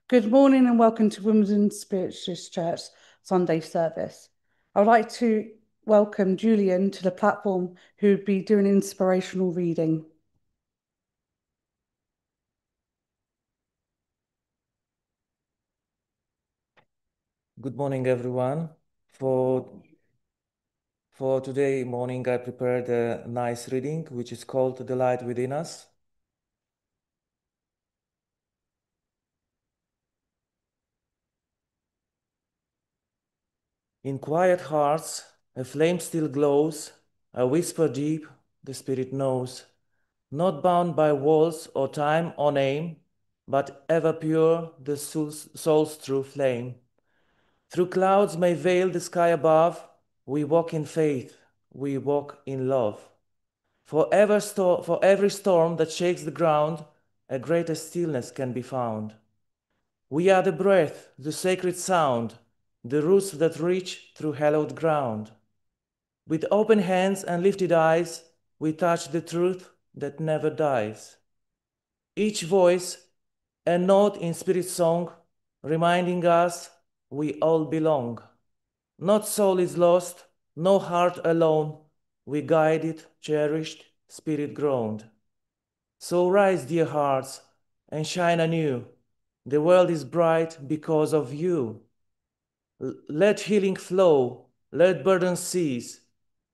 Good morning and welcome to Wimbledon Spiritualist Church Sunday service. I would like to welcome Julian to the platform, who would be doing inspirational reading. Good morning, everyone. For today morning, I prepared a nice reading, which is called The Light Within Us. In quiet hearts, a flame still glows, a whisper deep, the spirit knows, not bound by walls or time or name, but ever pure, the soul's true flame. Through clouds may veil the sky above, we walk in faith, we walk in love. For every storm that shakes the ground, a greater stillness can be found. We are the breath, the sacred sound, the roots that reach through hallowed ground. With open hands and lifted eyes, we touch the truth that never dies. Each voice, a note in spirit song, reminding us we all belong. Not soul is lost, no heart alone, we guided, cherished, spirit groaned. So rise, dear hearts, and shine anew. The world is bright because of you. Let healing flow, let burdens cease,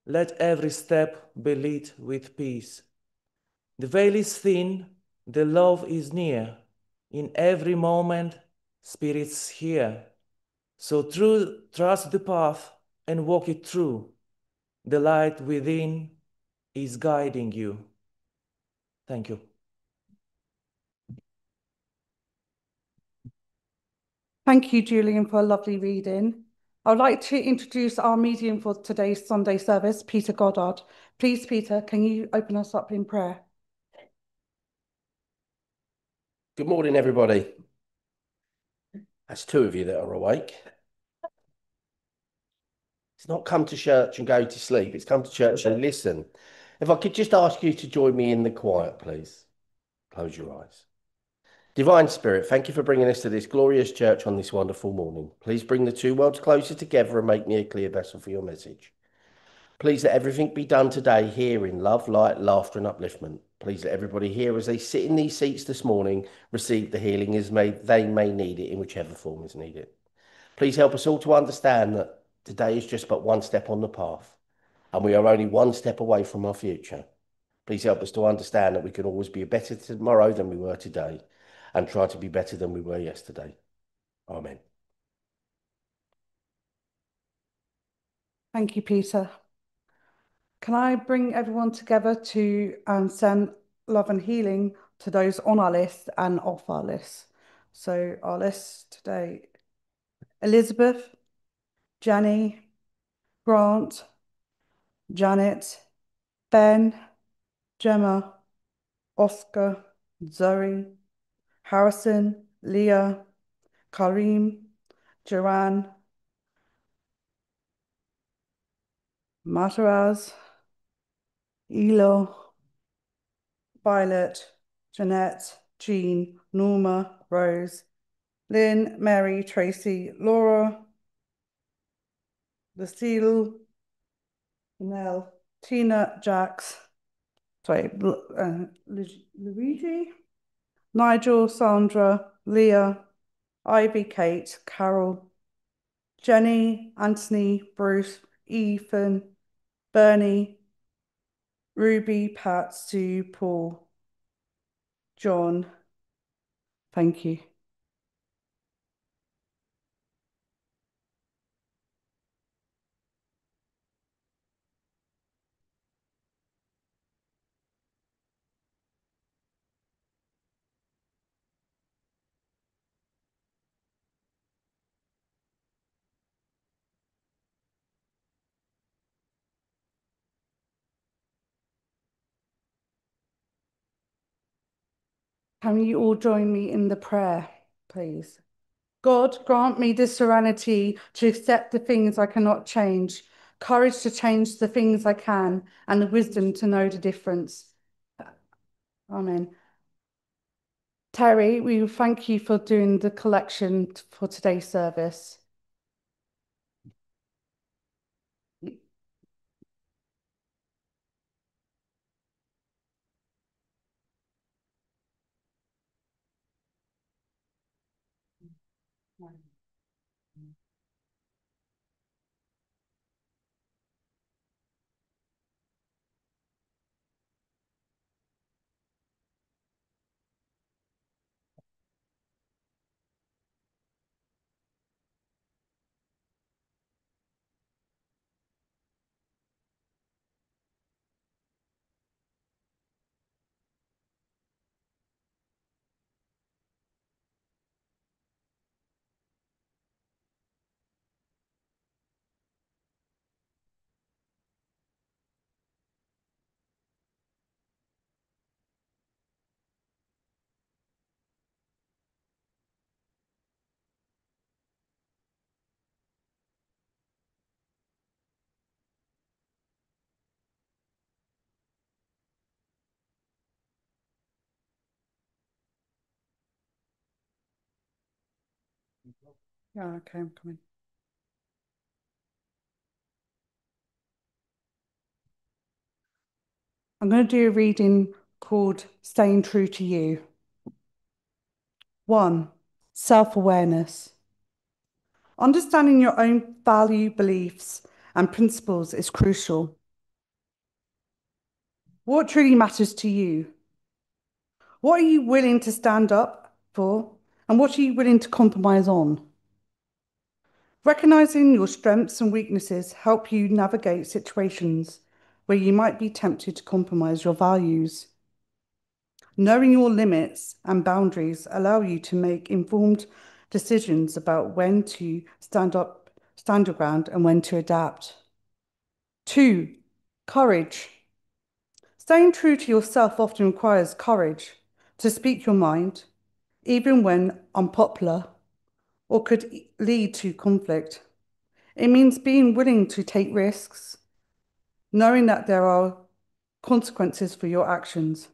let every step be lit with peace. The veil is thin, the love is near. In every moment, spirits here. So trust the path and walk it through. The light within is guiding you. Thank you. Thank you, Julian, for a lovely reading. I would like to introduce our medium for today's Sunday service, Peter Goddard. Please, Peter, can you open us up in prayer? Good morning, everybody. That's two of you that are awake. It's not come to church and go to sleep. It's come to church and listen. If I could just ask you to join me in the quiet, please. Close your eyes. Divine Spirit, thank you for bringing us to this glorious church on this wonderful morning. Please bring the two worlds closer together and make me a clear vessel for your message. Please let everything be done today here in love, light, laughter and upliftment. Please let everybody here as they sit in these seats this morning receive the healing as they may need it in whichever form is needed. Please help us all to understand that today is just but one step on the path and we are only one step away from our future. Please help us to understand that we can always be better tomorrow than we were today and try to be better than we were yesterday. Amen. Thank you, Peter. Can I bring everyone together to send love and healing to those on our list and off our list? So our list today: Elizabeth, Jenny, Grant, Janet, Ben, Gemma, Oscar, Zoe, Harrison, Leah, Karim, Joanne, Mataraz, Elo, Violet, Jeanette, Jean, Norma, Rose, Lynn, Mary, Tracy, Laura, Lucille, Nell, Tina, Jax, Luigi, Nigel, Sandra, Leah, Ivy, Kate, Carol, Jenny, Anthony, Bruce, Ethan, Bernie, Ruby, Pat, Sue, Paul, John. Thank you. Can you all join me in the prayer, please? God, grant me the serenity to accept the things I cannot change, courage to change the things I can, and the wisdom to know the difference. Amen. Terry, we thank you for doing the collection for today's service. Yeah, okay, I'm coming. I'm going to do a reading called Staying True to You. 1. Self-awareness. Understanding your own value, beliefs, and principles is crucial. What truly matters to you? What are you willing to stand up for? And what are you willing to compromise on? Recognizing your strengths and weaknesses help you navigate situations where you might be tempted to compromise your values. Knowing your limits and boundaries allow you to make informed decisions about when to stand your ground, and when to adapt. 2. Courage. Staying true to yourself often requires courage to speak your mind, even when unpopular or could lead to conflict. It means being willing to take risks, knowing that there are consequences for your actions.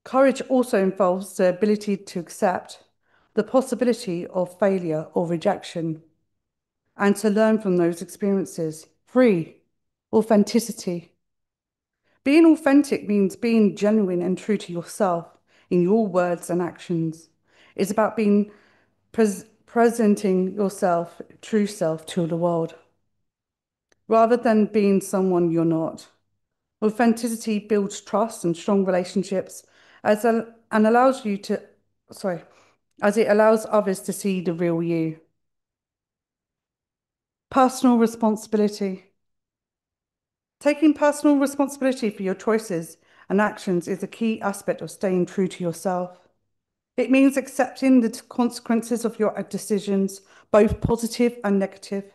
Courage also involves the ability to accept the possibility of failure or rejection and to learn from those experiences. 3. Authenticity. Being authentic means being genuine and true to yourself in your words and actions. It's about being presenting yourself, true self to the world, rather than being someone you're not. Authenticity builds trust and strong relationships and allows you to, as it allows others to see the real you. Personal responsibility. Taking personal responsibility for your choices and actions is a key aspect of staying true to yourself. It means accepting the consequences of your decisions, both positive and negative.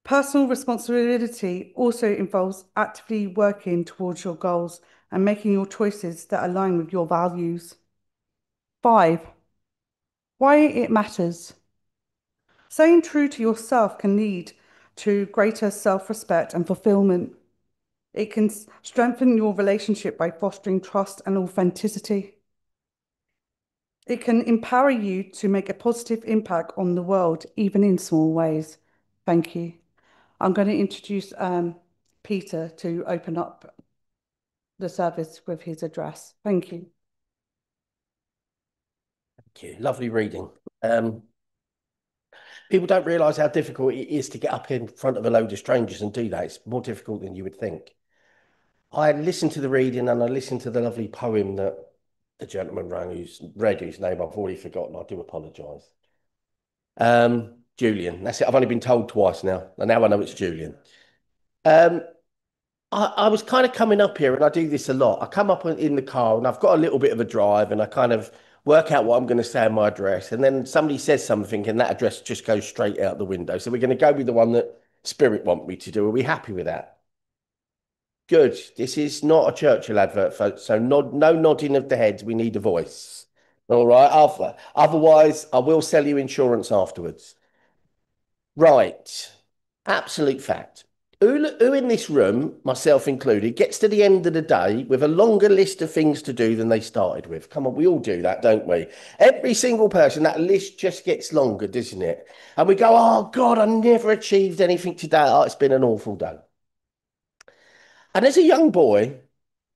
Personal responsibility also involves actively working towards your goals and making your choices that align with your values. 5. Why it matters. Staying true to yourself can lead to greater self-respect and fulfillment. It can strengthen your relationship by fostering trust and authenticity. It can empower you to make a positive impact on the world, even in small ways. Thank you. I'm going to introduce Peter to open up the service with his address. Thank you. Thank you. Lovely reading. People don't realise how difficult it is to get up in front of a load of strangers and do that. It's more difficult than you would think. I listened to the reading and I listened to the lovely poem that the gentleman read, whose name I've already forgotten. I do apologise. Julian. That's it. I've only been told twice now, and now I know it's Julian. I was kind of coming up here, and I do this a lot. I come up in the car, and I've got a little bit of a drive, and I kind of work out what I'm going to say in my address, and then somebody says something, and that address just goes straight out the window. So we're going to go with the one that Spirit want me to do. Are we happy with that? Good. This is not a Churchill advert, folks. So no nodding of the heads. We need a voice. All right. Otherwise, I will sell you insurance afterwards. Right. Absolute fact. Who in this room, myself included, gets to the end of the day with a longer list of things to do than they started with? Come on, we all do that, don't we? Every single person, that list just gets longer, doesn't it? And we go, oh God, I never achieved anything today. Oh, it's been an awful day. And as a young boy,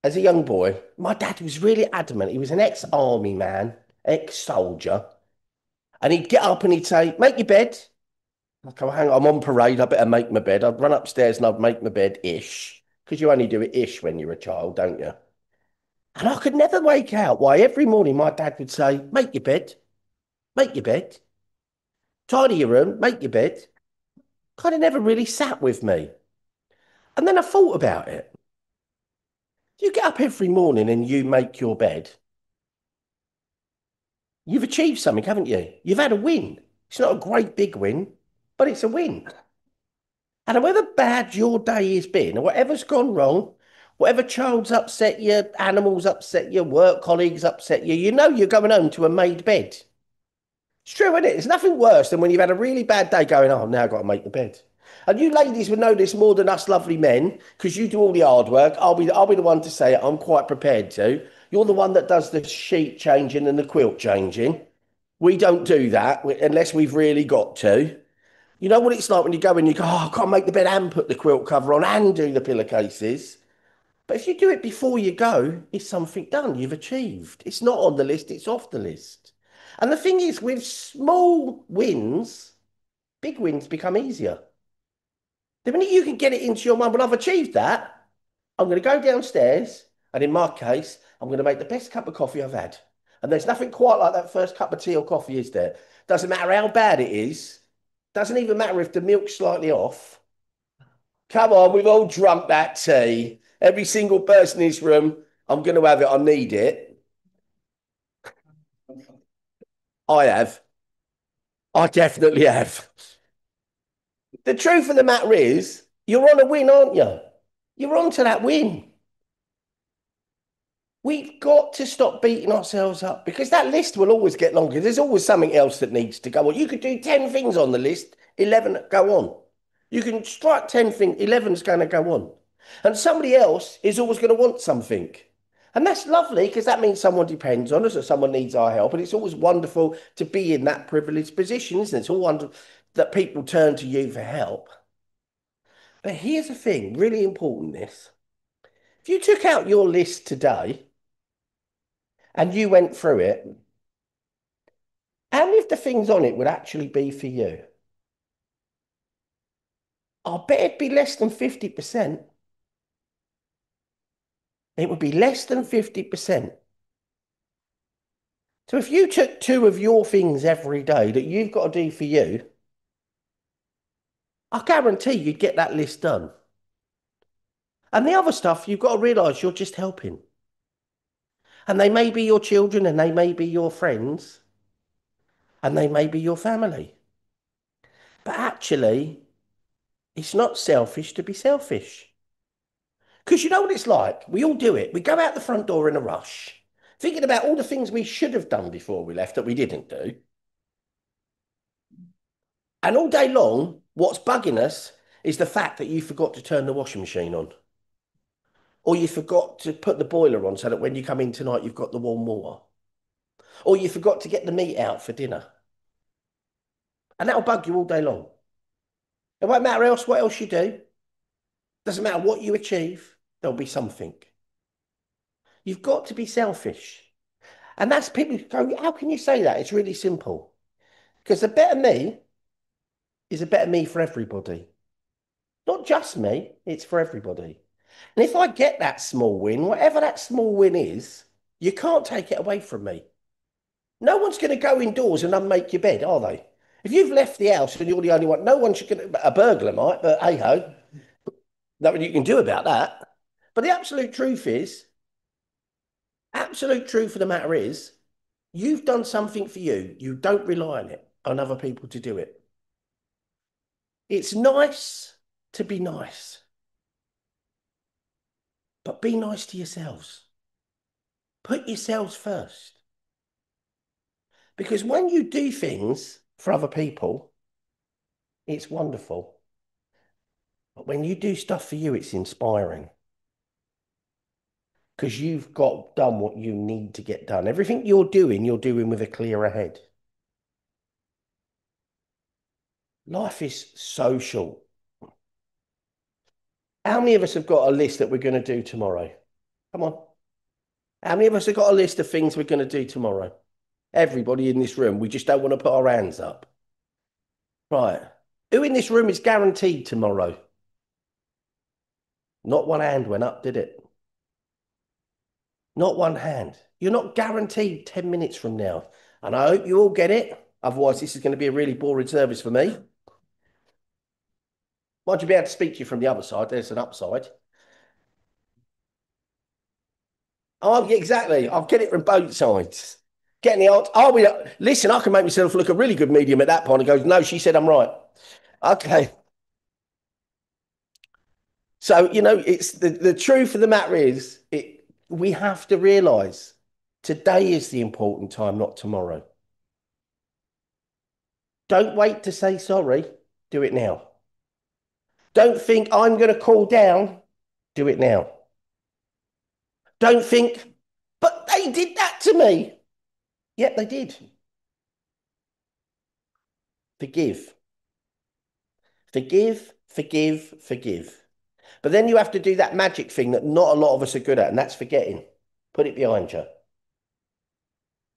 my dad was really adamant. He was an ex-army man, ex-soldier. And he'd get up and he'd say, make your bed. I'd go, hang on, I'm on parade. I better make my bed. I'd run upstairs and I'd make my bed-ish. Because you only do it ish when you're a child, don't you? And I could never make out why every morning my dad would say, make your bed, make your bed, tidy your room, make your bed. Kind of never really sat with me. And then I thought about it. You get up every morning and you make your bed. You've achieved something, haven't you? You've had a win. It's not a great big win, but it's a win. And however bad your day has been, or whatever's gone wrong, whatever child's upset you, animals upset you, work colleagues upset you, you know you're going home to a made bed. It's true, isn't it? There's nothing worse than when you've had a really bad day going, oh, now I've got to make the bed. And you ladies would know this more than us lovely men, because you do all the hard work. I'll be the one to say it. I'm quite prepared to. You're the one that does the sheet changing and the quilt changing. We don't do that unless we've really got to. You know what it's like when you go and you go, oh, I can't make the bed and put the quilt cover on and do the pillowcases. But if you do it before you go, it's something done. You've achieved. It's not on the list, it's off the list. And the thing is, with small wins, big wins become easier. The minute you can get it into your mind, well, I've achieved that. I'm going to go downstairs, and in my case, I'm going to make the best cup of coffee I've had. And there's nothing quite like that first cup of tea or coffee, is there? Doesn't matter how bad it is. Doesn't even matter if the milk's slightly off. Come on, we've all drunk that tea. Every single person in this room, I'm going to have it. I need it. I have. I definitely have. The truth of the matter is, you're on a win, aren't you? You're on to that win. We've got to stop beating ourselves up because that list will always get longer. There's always something else that needs to go on. You could do 10 things on the list, 11 go on. You can strike 10 things, 11's going to go on. And somebody else is always going to want something. And that's lovely because that means someone depends on us or someone needs our help. And it's always wonderful to be in that privileged position, isn't it? It's all wonderful that people turn to you for help. But here's the thing, really important this. If you took out your list today and you went through it, how many of the things on it would actually be for you? I bet it'd be less than 50%. It would be less than 50%. So if you took 2 of your things every day that you've got to do for you, I guarantee you'd get that list done. And the other stuff, you've got to realise you're just helping. And they may be your children and they may be your friends and they may be your family. But actually, it's not selfish to be selfish. Because you know what it's like? We all do it. We go out the front door in a rush, thinking about all the things we should have done before we left that we didn't do. And all day long, what's bugging us is the fact that you forgot to turn the washing machine on. Or you forgot to put the boiler on so that when you come in tonight, you've got the warm water. Or you forgot to get the meat out for dinner. And that'll bug you all day long. It won't matter what else you do. Doesn't matter what you achieve, there'll be something. You've got to be selfish. And that's people go, how can you say that? It's really simple. Because a better me is a better me for everybody. Not just me, it's for everybody. And if I get that small win, whatever that small win is, you can't take it away from me. No one's going to go indoors and unmake your bed, are they? If you've left the house and you're the only one, no one should get a burglar might, but hey ho, nothing you can do about that. But the absolute truth of the matter is, you've done something for you. You don't rely on other people to do it. It's nice to be nice, but be nice to yourselves. Put yourselves first. Because when you do things for other people, it's wonderful. But when you do stuff for you, it's inspiring because you've got done what you need to get done. Everything you're doing with a clearer head. Life is so short. How many of us have got a list that we're going to do tomorrow? Come on. How many of us have got a list of things we're going to do tomorrow? Everybody in this room. We just don't want to put our hands up. Right. Who in this room is guaranteed tomorrow? Not one hand went up, did it? Not one hand. You're not guaranteed 10 minutes from now. And I hope you all get it. Otherwise, this is going to be a really boring service for me. Might you be able to speak to you from the other side? There's an upside. Oh, yeah, exactly. I'll get it from both sides. Getting the answer. Oh, listen, I can make myself look a really good medium at that point. And goes, no, she said I'm right. Okay. So, it's the truth of the matter is we have to realize today is the important time, not tomorrow. Don't wait to say sorry. Do it now. Don't think I'm going to cool down. Do it now. Don't think, but they did that to me. Yep, they did. Forgive. Forgive, forgive, forgive. But then you have to do that magic thing that not a lot of us are good at, and that's forgetting. Put it behind you.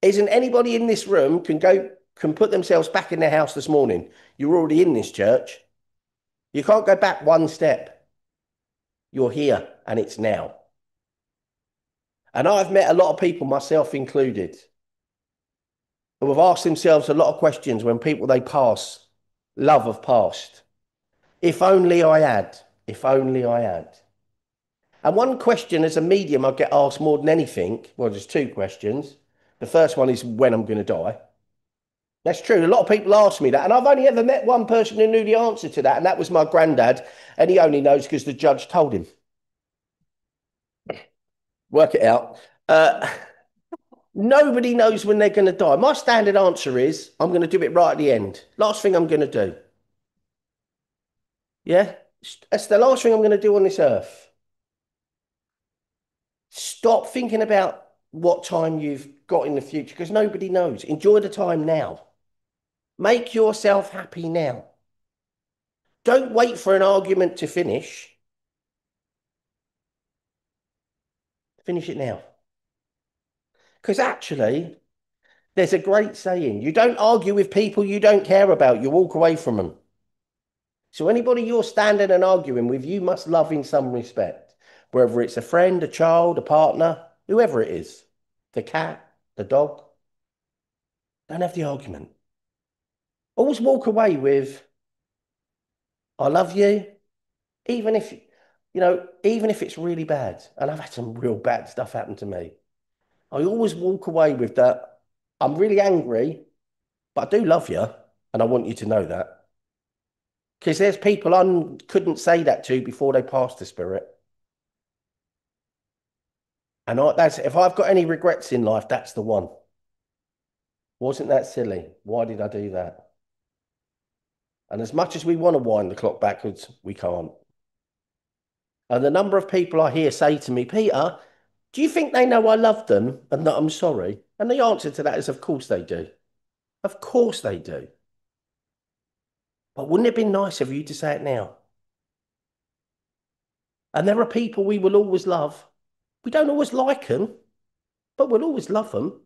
Isn't anybody in this room can put themselves back in their house this morning? You're already in this church. You can't go back one step. You're here, and it's now. And I've met a lot of people, myself included, who have asked themselves a lot of questions when people they pass, love have passed. If only I had. If only I had. And one question as a medium I get asked more than anything, well, there's two questions. The first one is when I'm going to die. That's true. A lot of people ask me that. And I've only ever met one person who knew the answer to that. And that was my granddad. And he only knows because the judge told him. Work it out. Nobody knows when they're going to die. My standard answer is I'm going to do it right at the end. Last thing I'm going to do. Yeah? That's the last thing I'm going to do on this earth. Stop thinking about what time you've got in the future because nobody knows. Enjoy the time now. Make yourself happy now. Don't wait for an argument to finish. Finish it now. Because actually, there's a great saying. You don't argue with people you don't care about. You walk away from them. So anybody you're standing and arguing with, you must love in some respect. Whether it's a friend, a child, a partner, whoever it is. The cat, the dog. Don't have the argument. Always walk away with, I love you, even if, even if it's really bad. And I've had some real bad stuff happen to me. I always walk away with that. I'm really angry, but I do love you. And I want you to know that. Because there's people I couldn't say that to before they passed the spirit. And if I've got any regrets in life, that's the one. Wasn't that silly? Why did I do that? And as much as we want to wind the clock backwards, we can't. And the number of people I hear say to me, Peter, do you think they know I love them and that I'm sorry? And the answer to that is, of course they do. Of course they do. But wouldn't it be nice of you to say it now? And there are people we will always love. We don't always like them, but we'll always love them.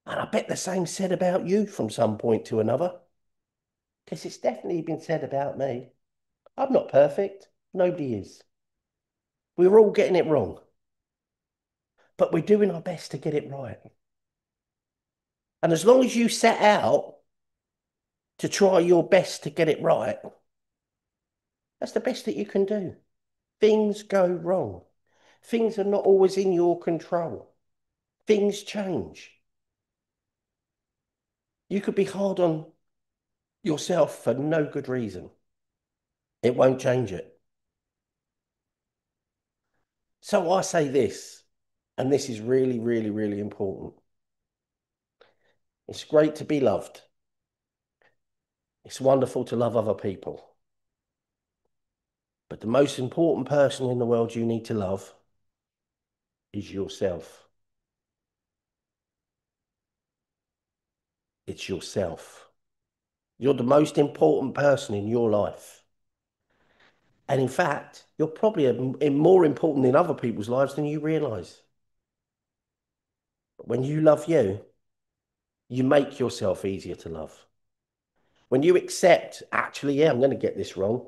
And I bet the same said about you from some point to another. Because it's definitely been said about me. I'm not perfect. Nobody is. We're all getting it wrong. But we're doing our best to get it right. And as long as you set out to try your best to get it right, that's the best that you can do. Things go wrong. Things are not always in your control. Things change. You could be hard on yourself for no good reason. It won't change it. So I say this, and this is really, really, really important. It's great to be loved. It's wonderful to love other people. But the most important person in the world you need to love is yourself. It's yourself. You're the most important person in your life. And in fact, you're probably more important in other people's lives than you realise. But when you love you, you make yourself easier to love. When you accept, actually, yeah, I'm going to get this wrong.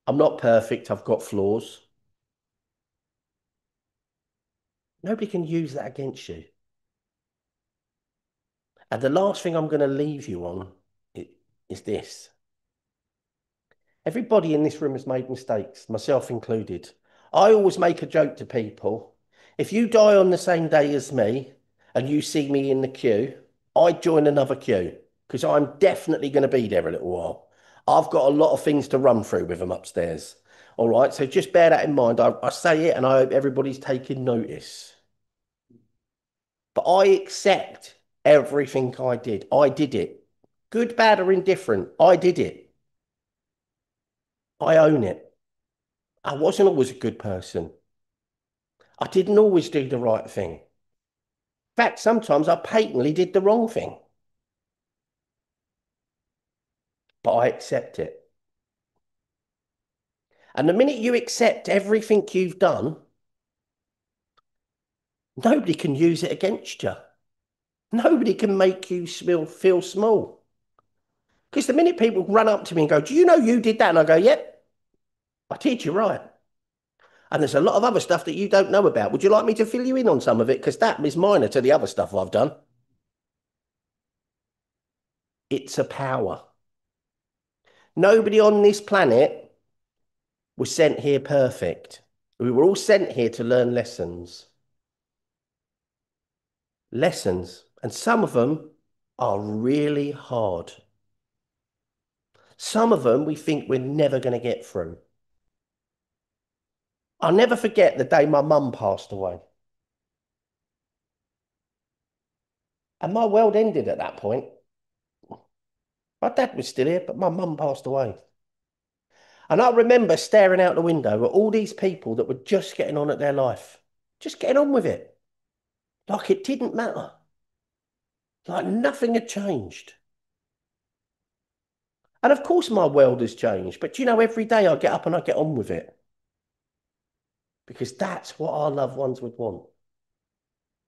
I'm not perfect. I've got flaws. Nobody can use that against you. And the last thing I'm going to leave you on is this. Everybody in this room has made mistakes, myself included. I always make a joke to people. If you die on the same day as me and you see me in the queue, I join another queue because I'm definitely going to be there a little while. I've got a lot of things to run through with them upstairs. All right, so just bear that in mind. I say it and I hope everybody's taking notice. But I accept everything I did. I did it. Good, bad, or indifferent. I did it. I own it. I wasn't always a good person. I didn't always do the right thing. In fact, sometimes I patently did the wrong thing. But I accept it. And the minute you accept everything you've done, nobody can use it against you. Nobody can make you feel small. Because the minute people run up to me and go, do you know you did that? And I go, yep, I did, you're right. And there's a lot of other stuff that you don't know about. Would you like me to fill you in on some of it? Because that is minor to the other stuff I've done. It's a power. Nobody on this planet was sent here perfect. We were all sent here to learn lessons. Lessons. And some of them are really hard. Some of them we think we're never going to get through. I'll never forget the day my mum passed away. And my world ended at that point. My dad was still here, but my mum passed away. And I remember staring out the window at all these people that were just getting on at their life, just getting on with it. Like it didn't matter. Like nothing had changed. And of course my world has changed. But you know, every day I get up and I get on with it. Because that's what our loved ones would want.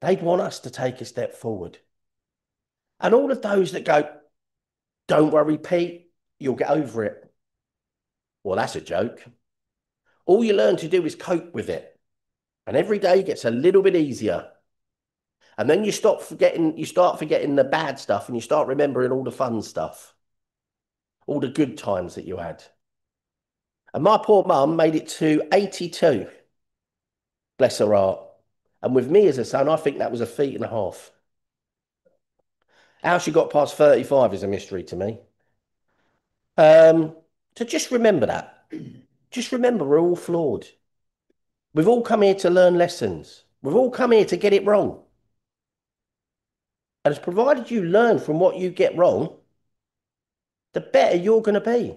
They'd want us to take a step forward. And all of those that go, don't worry, Pete, you'll get over it. Well, that's a joke. All you learn to do is cope with it. And every day gets a little bit easier. And then you start forgetting the bad stuff and you start remembering all the fun stuff. All the good times that you had. And my poor mum made it to 82. Bless her heart. And with me as a son, I think that was a feat and a half. How she got past 35 is a mystery to me. So just remember that. Just remember we're all flawed. We've all come here to learn lessons. We've all come here to get it wrong. And as provided you learn from what you get wrong, the better you're going to be.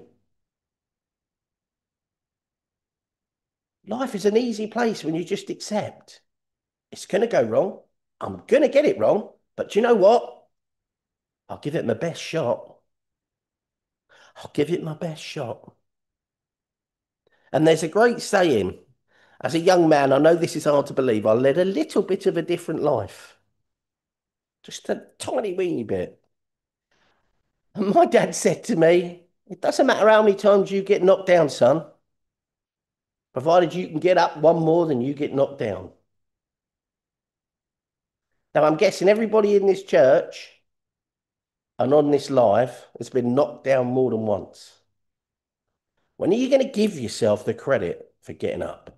Life is an easy place when you just accept. It's going to go wrong. I'm going to get it wrong. But do you know what? I'll give it my best shot. I'll give it my best shot. And there's a great saying. As a young man, I know this is hard to believe. I led a little bit of a different life. Just a tiny weeny bit. And my dad said to me, it doesn't matter how many times you get knocked down, son, provided you can get up one more than you get knocked down. Now, I'm guessing everybody in this church and on this live has been knocked down more than once. When are you going to give yourself the credit for getting up?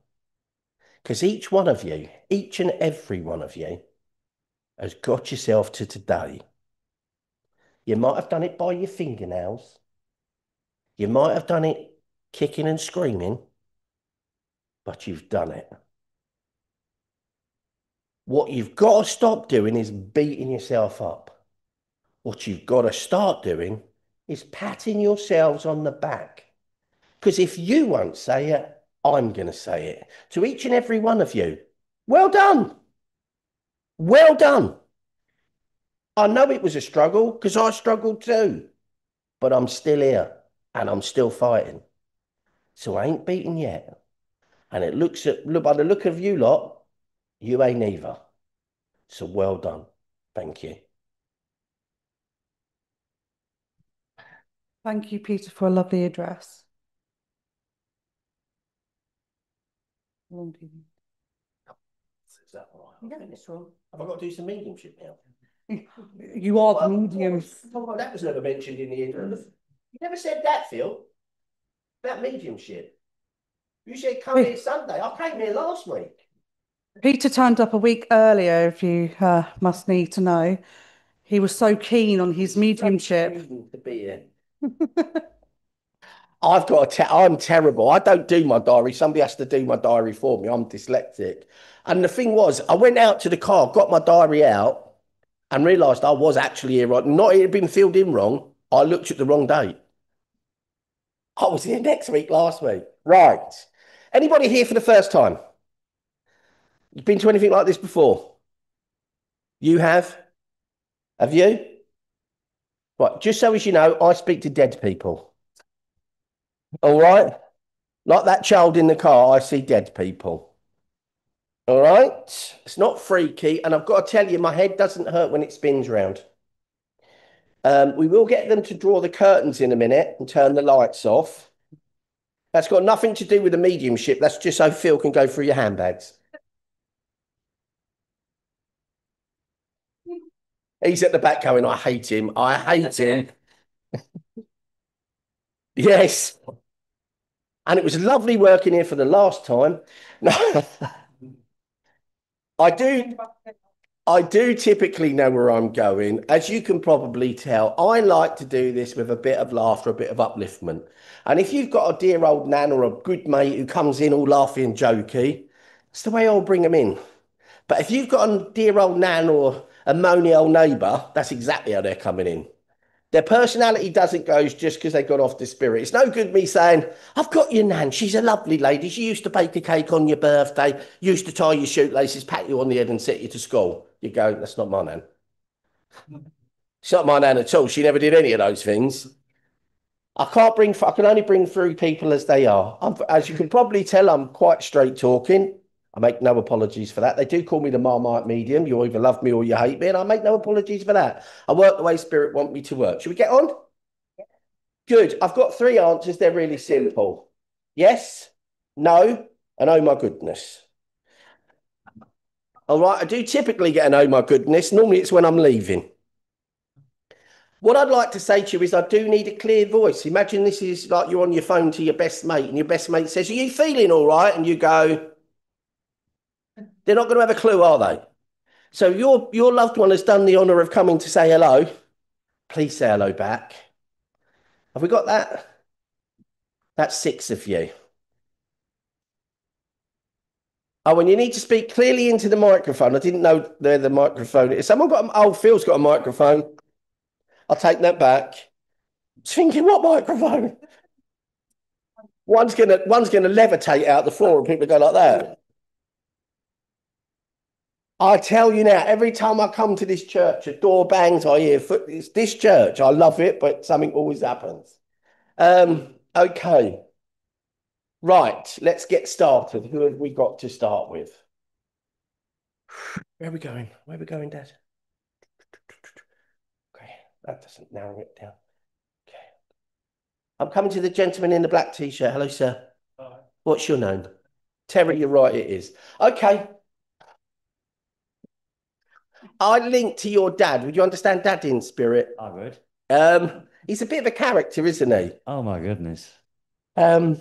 Because each one of you, each and every one of you, has got yourself to today. You might have done it by your fingernails. You might have done it kicking and screaming, but you've done it. What you've got to stop doing is beating yourself up. What you've got to start doing is patting yourselves on the back. Because if you won't say it, I'm going to say it to each and every one of you. Well done. Well done. I know it was a struggle because I struggled too, but I'm still here and I'm still fighting. So I ain't beaten yet. And it look by the look of you lot, you ain't either. So well done. Thank you. Thank you, Peter, for a lovely address. Is that all right? Yeah, it's wrong. Have I got to do some mediumship now? You are the medium. That was never mentioned in the intro. You never said that, Phil. About mediumship. You said come here Sunday. I came here last week. Peter turned up a week earlier, if you must need to know. He was so keen on his mediumship. To be here. I'm terrible. I don't do my diary. Somebody has to do my diary for me. I'm dyslexic. And the thing was, I went out to the car, got my diary out, and realised I was actually here. Not it had been filled in wrong. I looked at the wrong date. I was here next week, last week. Right. Anybody here for the first time? You've been to anything like this before? You have? Have you? Right. Just so as you know, I speak to dead people. All right? Like that child in the car, I see dead people. All right? It's not freaky. And I've got to tell you, my head doesn't hurt when it spins round. We will get them to draw the curtains in a minute and turn the lights off. That's got nothing to do with the mediumship. That's just so Phil can go through your handbags. He's at the back going, I hate him. I hate him. Yes. And it was lovely working here for the last time. No. I do typically know where I'm going. As you can probably tell, I like to do this with a bit of laughter, a bit of upliftment. And if you've got a dear old nan or a good mate who comes in all laughing and jokey, it's the way I'll bring them in. But if you've got a dear old nan or a moany old neighbour, that's exactly how they're coming in. Their personality doesn't go just because they got off the spirit. It's no good me saying, I've got your nan. She's a lovely lady. She used to bake a cake on your birthday, used to tie your shoelaces, pat you on the head and set you to school. You go, that's not my nan. It's not my nan at all. She never did any of those things. I can only bring through people as they are. As you can probably tell, I'm quite straight talking. I make no apologies for that. They do call me the Marmite medium. You either love me or you hate me, and I make no apologies for that. I work the way Spirit want me to work. Should we get on? Good. I've got 3 answers. They're really simple. Yes, no, and oh my goodness. All right, I do typically get an oh my goodness. Normally it's when I'm leaving. What I'd like to say to you is I do need a clear voice. Imagine this is like you're on your phone to your best mate and your best mate says, are you feeling all right? And you go, they're not going to have a clue, are they? So your loved one has done the honour of coming to say hello. Please say hello back. Have we got that? That's 6 of you. Oh, and you need to speak clearly into the microphone. I didn't know where the microphone is. Someone got, oh, Phil's got a microphone. I'll take that back. Thinking, what microphone? One's gonna levitate out the floor and people go like that. I tell you now, every time I come to this church, a door bangs, I hear foot. It's this church. I love it, but something always happens. Okay. Right, let's get started. Who have we got to start with? Where are we going? Where are we going, Dad? Okay, that doesn't narrow it down. Okay. I'm coming to the gentleman in the black t-shirt. Hello, sir. Hi. What's your name? Terry, you're right, it is. Okay. I link to your dad. Would you understand Dad in spirit? I would. He's a bit of a character, isn't he? Oh my goodness. I'm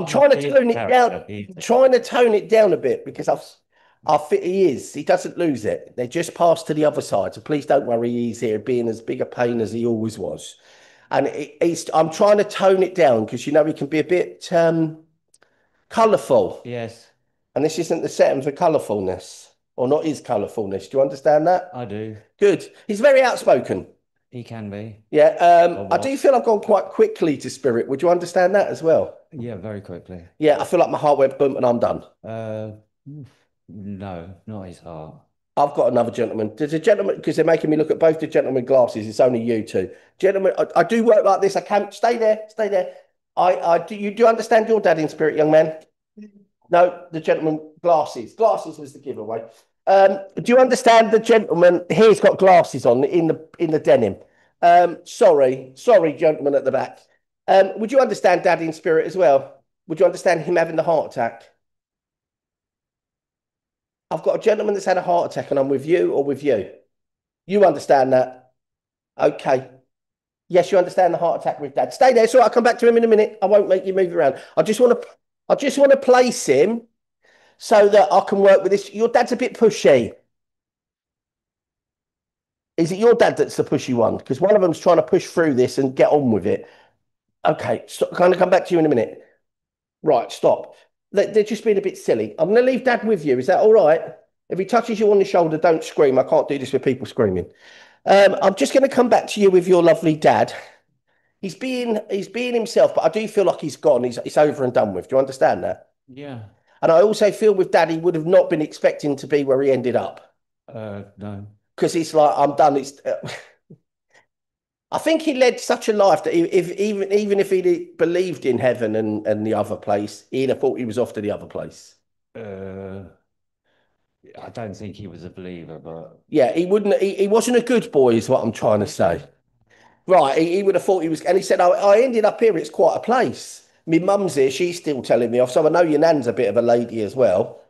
trying to tone it down. Trying to tone it down a bit because I think he is. He doesn't lose it. They just passed to the other side. So please don't worry. He's here being as big a pain as he always was. And I'm trying to tone it down because, you know, he can be a bit colourful. Yes. And this isn't the setting for colourfulness or not his colourfulness. Do you understand that? I do. Good. He's very outspoken. He can be. Yeah. I do was. feel I've gone quite quickly to spirit. Would you understand that as well? Yeah, very quickly. Yeah, I feel like my heart went boom and I'm done. Oof, no, not his heart. I've got another gentleman. There's a gentleman, because they're making me look at both the gentleman glasses. It's only you two. Gentlemen, I do work like this. I can't stay there, stay there. I do you do understand your dad in spirit, young man? No, the gentleman glasses. Glasses was the giveaway. Do you understand the gentleman? He's got glasses on in the denim. Sorry, gentleman at the back. Would you understand dad in spirit as well? Would you understand him having the heart attack? I've got a gentleman that's had a heart attack, and I'm with you or with you. You understand that? Okay. Yes, you understand the heart attack with dad. Stay there. So I'll come back to him in a minute. I won't make you move around. I just want to place him so that I can work with this. Your dad's a bit pushy. Is it your dad that's the pushy one? Because one of them's trying to push through this and get on with it. Okay, so I'm going to come back to you in a minute. Right, stop. They're just being a bit silly. I'm going to leave dad with you. Is that all right? If he touches you on the shoulder, don't scream. I can't do this with people screaming. I'm just going to come back to you with your lovely dad. He's being himself, but I do feel like he's gone. It's over and done with. Do you understand that? Yeah. And I also feel with dad, he would have not been expecting to be where he ended up. No. Because it's like, I'm done. I think he led such a life that even if he believed in heaven and the other place, he'd have thought he was off to the other place. I don't think he was a believer, but Yeah, he wasn't a good boy, is what I'm trying to say. Right, he would have thought he was, and he said, I ended up here, it's quite a place. My mum's here, she's still telling me off, so I know your nan's a bit of a lady as well.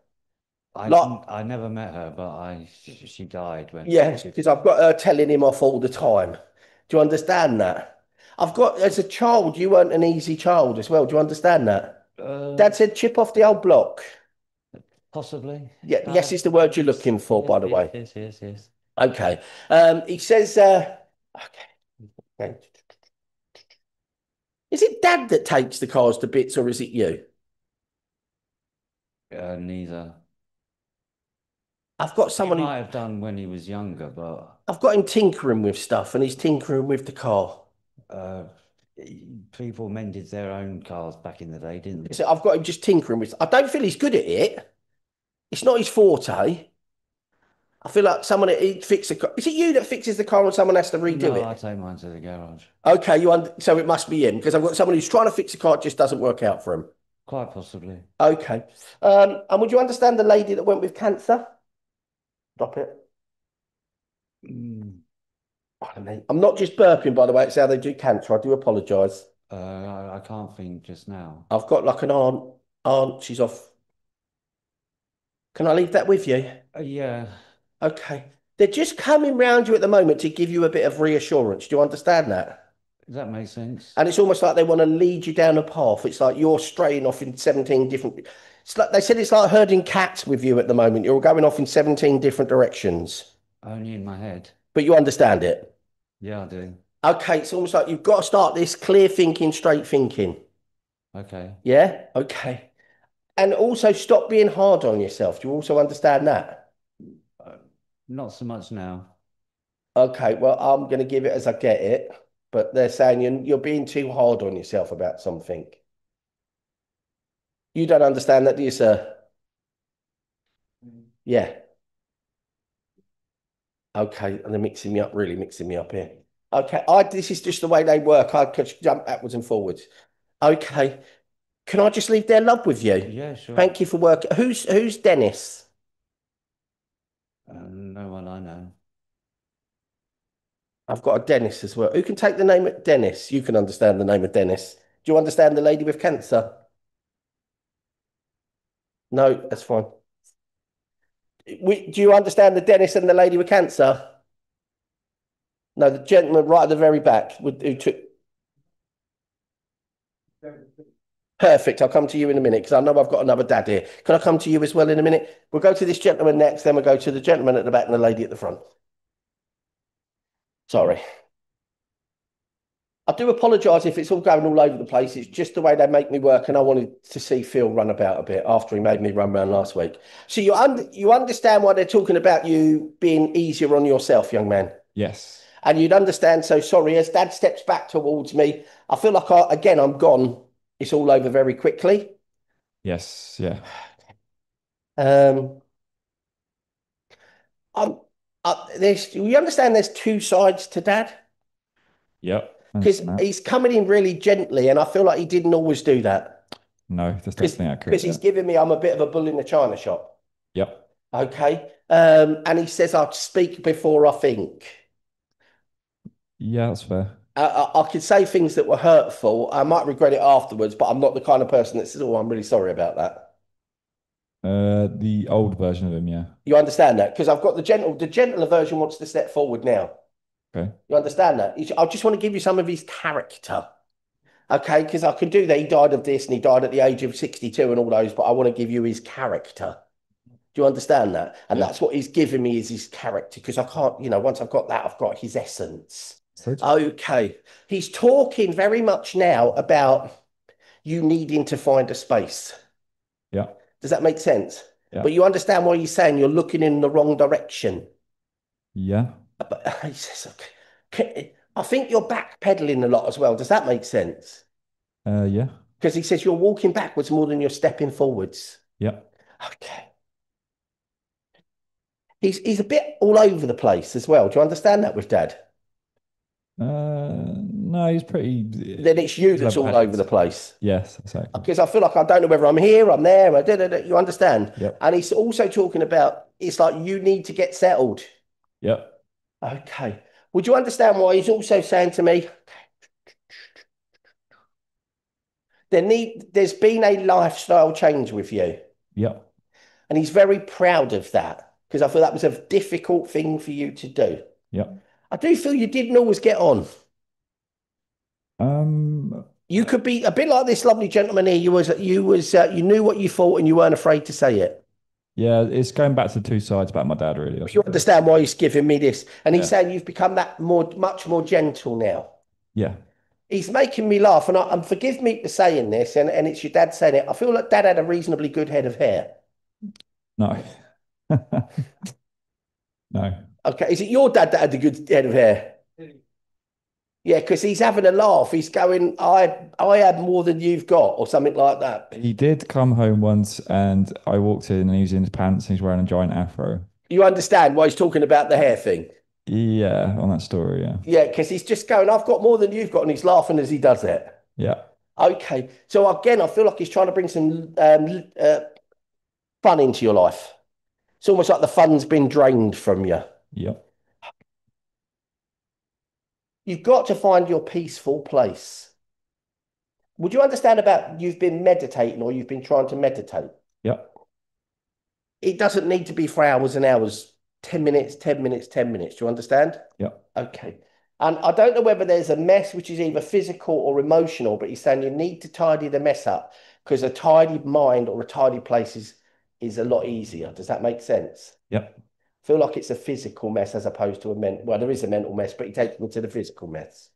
I never met her, but she died when. Yeah, because I've got her telling him off all the time. Do you understand that? I've got, as a child, you weren't an easy child as well. Do you understand that? Dad said chip off the old block. Possibly. Yeah, yes is the word you're looking for, by the way. Yes. Okay. He says, okay. Is it dad that takes the cars to bits or is it you? Neither. I've got someone He who might have done when he was younger, but I've got him tinkering with stuff and he's tinkering with the car. uh, people mended their own cars back in the day, didn't they? So I've got him just tinkering with. I don't feel he's good at it. It's not his forte. I feel like someone he'd fix a car. Is it you that fixes the car and someone has to redo No, it? I take mine to the garage. Okay, so it must be him because I've got someone who's trying to fix a car, it just doesn't work out for him. Quite possibly. Okay. And would you understand the lady that went with cancer? Stop it. Mm. Pardon me. I'm not just burping, by the way. It's how they do cancer. I do apologise. I can't think just now. I've got like an aunt. She's off. Can I leave that with you? Yeah. Okay. They're just coming round you at the moment to give you a bit of reassurance. Do you understand that? That makes sense. And it's almost like they want to lead you down a path. It's like you're straying off in 17 different. It's like they said it's like herding cats with you at the moment. You're going off in 17 different directions. Only in my head. But you understand it. Yeah, I do. Okay, it's almost like you've got to start this clear thinking, straight thinking. Okay. Yeah? Okay. And also stop being hard on yourself. Do you also understand that? Not so much now. Okay, well, I'm going to give it as I get it. But they're saying you're being too hard on yourself about something. You don't understand that, do you, sir? Yeah. Okay, and they're mixing me up, really mixing me up here. Okay, this is just the way they work. I could jump backwards and forwards. Okay. Can I just leave their love with you? Yeah, sure. Thank you for working. Who's Dennis? No one I know. I've got a Dennis as well. Who can take the name of Dennis? You can understand the name of Dennis. Do you understand the lady with cancer? No, that's fine. Do you understand the Dennis and the lady with cancer? No, the gentleman right at the very back who took. Perfect. I'll come to you in a minute because I know I've got another dad here. Can I come to you as well in a minute? We'll go to this gentleman next, then we'll go to the gentleman at the back and the lady at the front. Sorry. I do apologise if it's all going all over the place. It's just the way they make me work, and I wanted to see Phil run about a bit after he made me run around last week. So you understand why they're talking about you being easier on yourself, young man? Yes. And you'd understand. So sorry, as Dad steps back towards me, I feel like again, I'm gone. It's all over very quickly. Yes, yeah. Um, I'm, you understand there's two sides to Dad? Yep. Because he's coming in really gently, and I feel like he didn't always do that. No, that's definitely accurate. Because he's giving me, I'm a bit of a bull in the china shop. Yep. Okay. And he says, I'd speak before I think. Yeah, that's fair. I could say things that were hurtful. I might regret it afterwards, but I'm not the kind of person that says, oh, I'm really sorry about that. The old version of him, yeah. You understand that? Because I've got the gentler version wants to step forward now. Okay. You understand that? I just want to give you some of his character. Okay, because I can do that. He died of this and he died at the age of 62 and all those, but I want to give you his character. Do you understand that? And Yeah. that's what he's giving me is his character, because I can't, once I've got that, I've got his essence. So Okay. He's talking very much now about you needing to find a space. yeah. Does that make sense? Yeah. But you understand why he's saying you're looking in the wrong direction. Yeah. But he says, okay, I think you're backpedaling a lot as well. Does that make sense? Yeah. Because he says you're walking backwards more than you're stepping forwards. Yeah. Okay. He's a bit all over the place as well. Do you understand that with Dad? No, he's pretty. Then it's you that's all over the place. Yes, exactly. Because I feel like I don't know whether I'm here, I'm there, you understand? Yep. And he's also talking about it's like you need to get settled. Yep. Okay. Would you understand why he's also saying to me, there's been a lifestyle change with you. Yep. And he's very proud of that because I feel that was a difficult thing for you to do. Yep. I do feel you didn't always get on. You could be a bit like this lovely gentleman here. You knew what you thought and you weren't afraid to say it. Yeah, it's going back to the two sides about my dad, really. You understand why he's giving me this. And he's saying you've become much more gentle now. Yeah. He's making me laugh. And forgive me for saying this, and it's your dad saying it. I feel like Dad had a reasonably good head of hair. No. No. Okay, is it your dad that had the good head of hair? Yeah, because he's having a laugh. He's going, I had more than you've got, or something like that. He did come home once and I walked in and he was in his pants and he's wearing a giant afro. You understand why he's talking about the hair thing? Yeah, on that story, yeah. Yeah, because he's just going, I've got more than you've got, and he's laughing as he does it. Yeah. Okay, so again, I feel like he's trying to bring some fun into your life. It's almost like the fun's been drained from you. Yep. You've got to find your peaceful place. Would you understand about you've been meditating or you've been trying to meditate? Yep. It doesn't need to be for hours and hours, 10 minutes, 10 minutes, 10 minutes. Do you understand? Yep. Okay. And I don't know whether there's a mess which is either physical or emotional, but he's saying you need to tidy the mess up because a tidy mind or a tidy place is a lot easier. Does that make sense? Yep. Feel like it's a physical mess as opposed to a mental. Well, there is a mental mess, but he takes me to the physical mess.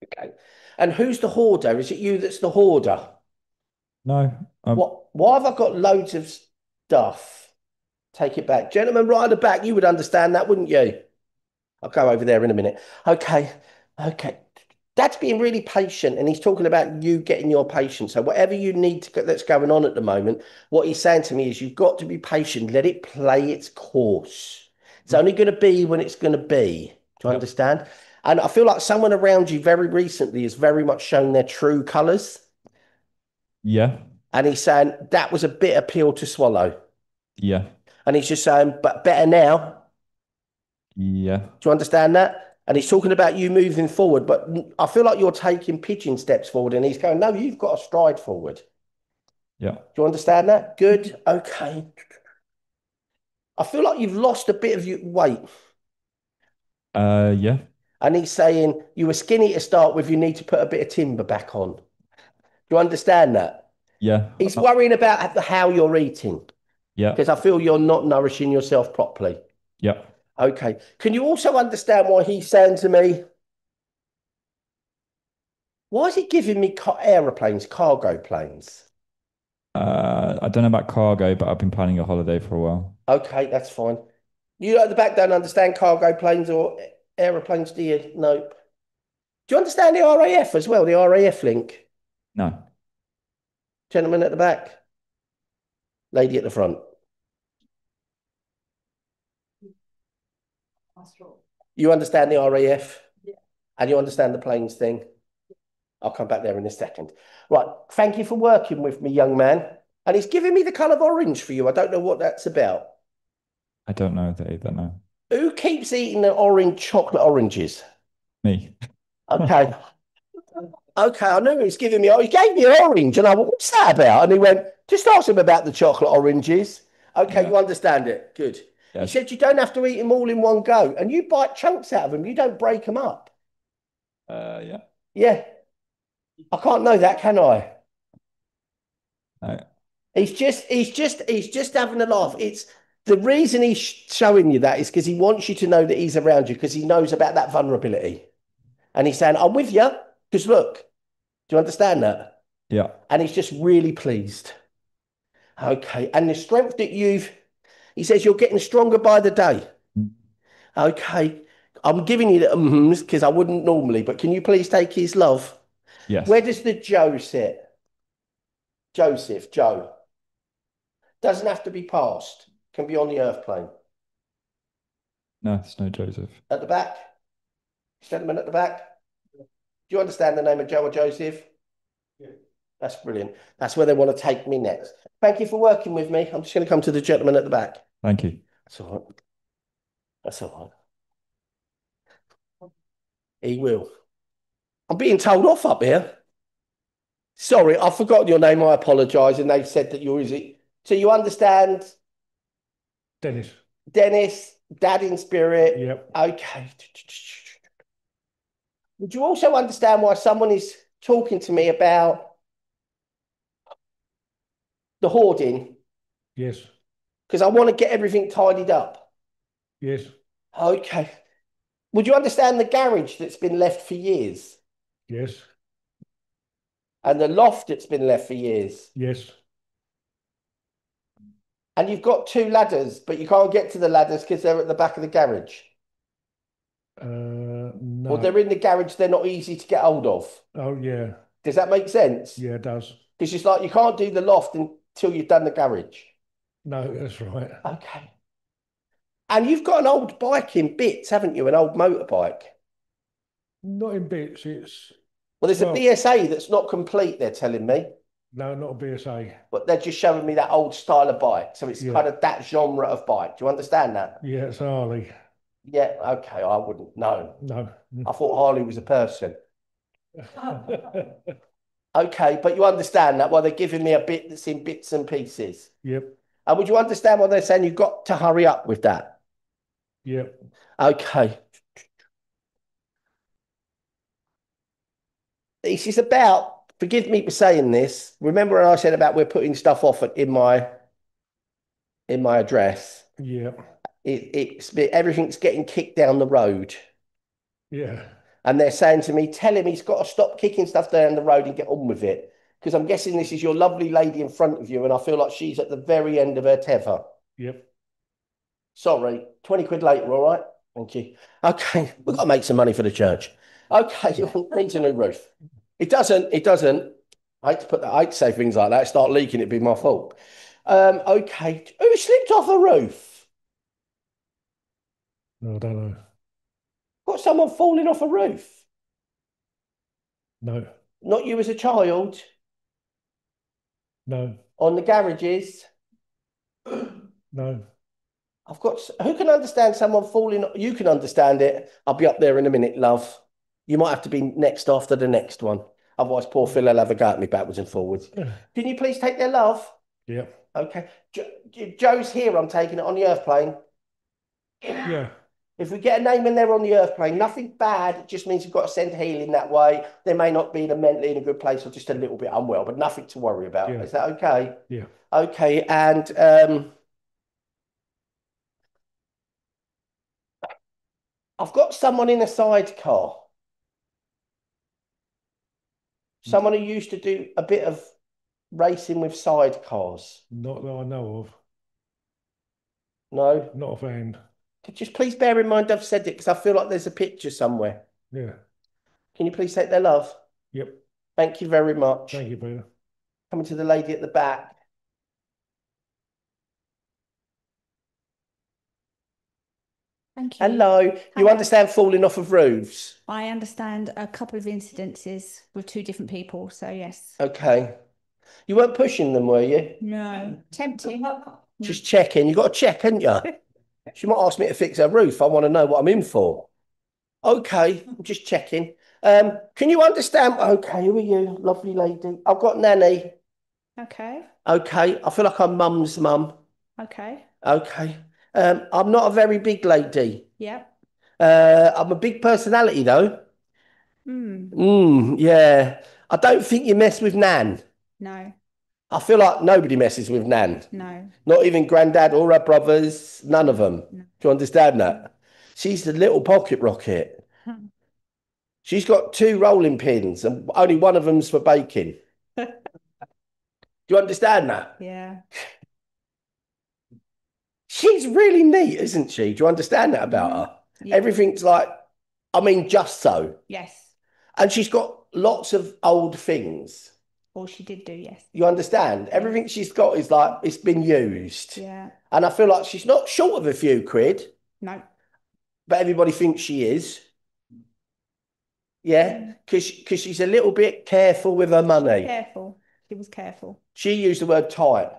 Okay. And who's the hoarder? Is it you that's the hoarder? No. Why have I got loads of stuff? Take it back. Gentlemen, right at the back, you would understand that, wouldn't you? I'll go over there in a minute. Okay. Dad's being really patient and he's talking about you getting your patience. So whatever you need to get that's going on at the moment, what he's saying to me is you've got to be patient. Let it play its course. It's only going to be when it's going to be. Do you understand? And I feel like someone around you very recently has very much shown their true colours. Yeah. And he's saying that was a bitter pill to swallow. Yeah. And he's just saying, but better now. Yeah. Do you understand that? And he's talking about you moving forward, but I feel like you're taking pigeon steps forward and he's going, no, you've got to stride forward. Yeah. Do you understand that? Good. Okay. I feel like you've lost a bit of your weight. Yeah. And he's saying you were skinny to start with, you need to put a bit of timber back on. Do you understand that? Yeah. He's worrying about how you're eating. Yeah. Because I feel you're not nourishing yourself properly. Yeah. Okay. Can you also understand why he's saying to me, why is he giving me aeroplanes, cargo planes? I don't know about cargo, but I've been planning a holiday for a while. Okay, that's fine. You at the back don't understand cargo planes or Aeroplanes, do you? Nope. Do you understand the RAF as well? The RAF link? No. Gentleman at the back. Lady at the front. You understand the RAF? Yeah. And you understand the planes thing? I'll come back there in a second. Right. Thank you for working with me, young man. And he's giving me the colour of orange for you. I don't know what that's about. I don't know that either. No. Who keeps eating the orange chocolate oranges? Me. Okay. Okay, I knew he was giving me. He gave me an orange, and I went, "What's that about?" And he went, "Just ask him about the chocolate oranges." Okay, Yeah. you understand it. Good. He Yes. said you don't have to eat them all in one go, and you bite chunks out of them. You don't break them up. Yeah. Yeah, I can't know that, can I? No. He's just having a laugh. It's the reason he's showing you that is because he wants you to know that he's around you because he knows about that vulnerability, and he's saying, "I'm with you." Because look, do you understand that? Yeah. And he's just really pleased. Okay. And the strength that he says you're getting stronger by the day. Okay. I'm giving you the ums because I wouldn't normally, but can you please take his love? Yes. Where does the Joe sit? Joseph, Joe. Doesn't have to be past. Can be on the earth plane. No, it's no Joseph. At the back. Gentleman at the back. Do you understand the name of Joe or Joseph? Yeah. That's brilliant. That's where they want to take me next. Thank you for working with me. I'm just going to come to the gentleman at the back. Thank you. That's all right. That's all right. He will. I'm being told off up here. Sorry, I've forgotten your name. I apologise. And they've said that you're easy. So you understand Dennis. Dennis, Dad in spirit. Yep. Okay. Would you also understand why someone is talking to me about the hoarding? Yes. Because I want to get everything tidied up. Yes. Okay. Would you understand the garage that's been left for years? Yes. And the loft that's been left for years? Yes. And you've got two ladders, but you can't get to the ladders because they're at the back of the garage. No. Or they're in the garage, they're not easy to get hold of. Oh, yeah. Does that make sense? Yeah, it does. Because it's like you can't do the loft until you've done the garage. No, that's right. Okay. And you've got an old bike in bits, haven't you? An old motorbike. Not in bits. It's Well, there's a BSA that's not complete, they're telling me. no, not a BSA. But they're just showing me that old style of bike. So it's Yeah. kind of that genre of bike. Do you understand that? Yeah, it's Harley. Yeah, okay, I wouldn't know. No. I thought Harley was a person. Okay, but you understand that? Well, they're giving me a bit that's in bits and pieces. Yep. And would you understand what they're saying? You've got to hurry up with that. Yep. Okay. This is about, forgive me for saying this. Remember when I said about we're putting stuff off in my address? Yep. Everything's getting kicked down the road. Yeah. And they're saying to me, tell him he's got to stop kicking stuff down the road and get on with it. Because I'm guessing this is your lovely lady in front of you, and I feel like she's at the very end of her tether. Yep. Sorry, 20 quid later, all right? Thank you. Okay, we've got to make some money for the church. Okay, needs a new roof. It doesn't. I hate to put that, I hate to say things like that. Start leaking, it'd be my fault. Okay, who slipped off a roof? No, I don't know. Got someone falling off a roof? No. Not you as a child? No. On the garages? No. I've got, who can understand someone falling? You can understand it. I'll be up there in a minute, love. You might have to be next after the next one. Otherwise, poor Phil will have a go at me backwards and forwards. Can you please take their love? Yep. Okay. Joe's here. I'm taking it on the earth plane. Yeah. If we get a name in there on the earth plane, nothing bad. It just means you've got to send healing that way. They may not be mentally in a good place or just a little bit unwell, but nothing to worry about. Yeah. Is that okay? Yeah. Okay. And I've got someone in a sidecar. Someone who used to do a bit of racing with sidecars. Not that I know of. No? Not offhand. Just please bear in mind I've said it because I feel like there's a picture somewhere. Yeah. Can you please take their love? Yep. Thank you very much. Thank you, Peter. Coming to the lady at the back. Thank you. Hello. You Hello. understand falling off of roofs? I understand a couple of incidences with two different people, so yes. Okay. You weren't pushing them, were you? No. Tempting. Just checking. You got to check, haven't you? She might ask me to fix her roof. I want to know what I'm in for. Okay, I'm just checking. Can you understand? Okay, who are you, lovely lady? I've got Nanny. Okay. Okay, I feel like I'm mum's mum. Okay. Okay. I'm not a very big lady. Yep. I'm a big personality though. Yeah. I don't think you mess with Nan. No. I feel like nobody messes with Nan. No. Not even Grandad or her brothers. None of them. No. Do you understand that? She's the little pocket rocket. She's got 2 rolling pins and only one of them's for baking. Do you understand that? Yeah. She's really neat, isn't she? Do you understand that about her? Yeah. Everything's like, I mean, just so. Yes. And she's got lots of old things. Or she did do, yes. You understand? Everything she's got is like, it's been used. Yeah. And I feel like she's not short of a few quid, No. but everybody thinks she is. Yeah, because she's a little bit careful with her money. Careful. She was careful. She used the word tight.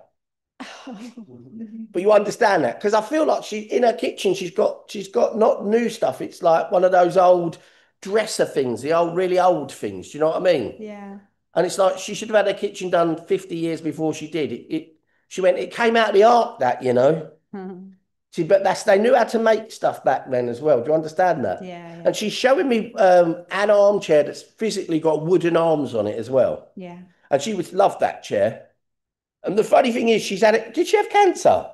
But you understand that? Because I feel like she in her kitchen, she's got not new stuff. It's like one of those old dresser things, the old, really old things. Do you know what I mean? Yeah. And it's like she should have had her kitchen done 50 years before she did. She went, it came out of the ark, that, you know. See, but they knew how to make stuff back then as well. Do you understand that? Yeah. And she's showing me an armchair that's physically got wooden arms on it as well. Yeah. And she would love that chair. And the funny thing is, she's had it. Did she have cancer?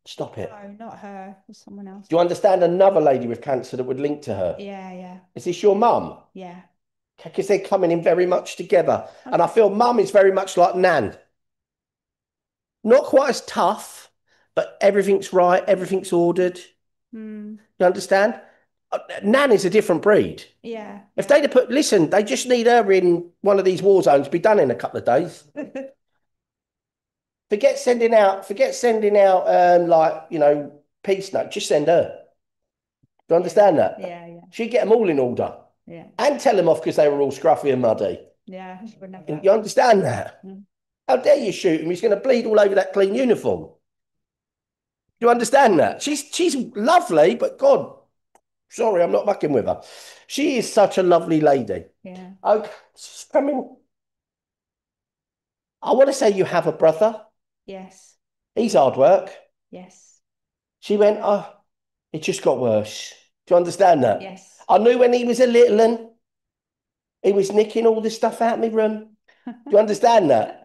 Stop it. No, not her. It was someone else. Do you understand another lady with cancer that would link to her? Yeah, yeah. Is this your mum? Yeah. Because they're coming in very much together. Okay. And I feel mum is very much like Nan. Not quite as tough, but everything's right. Everything's ordered. You understand? Nan is a different breed. Yeah. If they'd have put, listen, they just need her in one of these war zones to be done in a couple of days. Forget sending out, like, you know, peace note. Just send her. Do you understand that? Yeah, yeah. She'd get them all in order. Yeah. And tell them off because they were all scruffy and muddy. Yeah. She wouldn't have that. You understand that? How dare you shoot him? He's going to bleed all over that clean uniform. Do you understand that? She's lovely, but God, sorry, I'm not mucking with her. She is such a lovely lady. Yeah. Okay, she's coming. I want to say you have a brother. Yes. He's hard work. Yes. She went, oh, it just got worse. Do you understand that? Yes. I knew when he was a little one, he was nicking all the stuff out of my room. Do you understand that?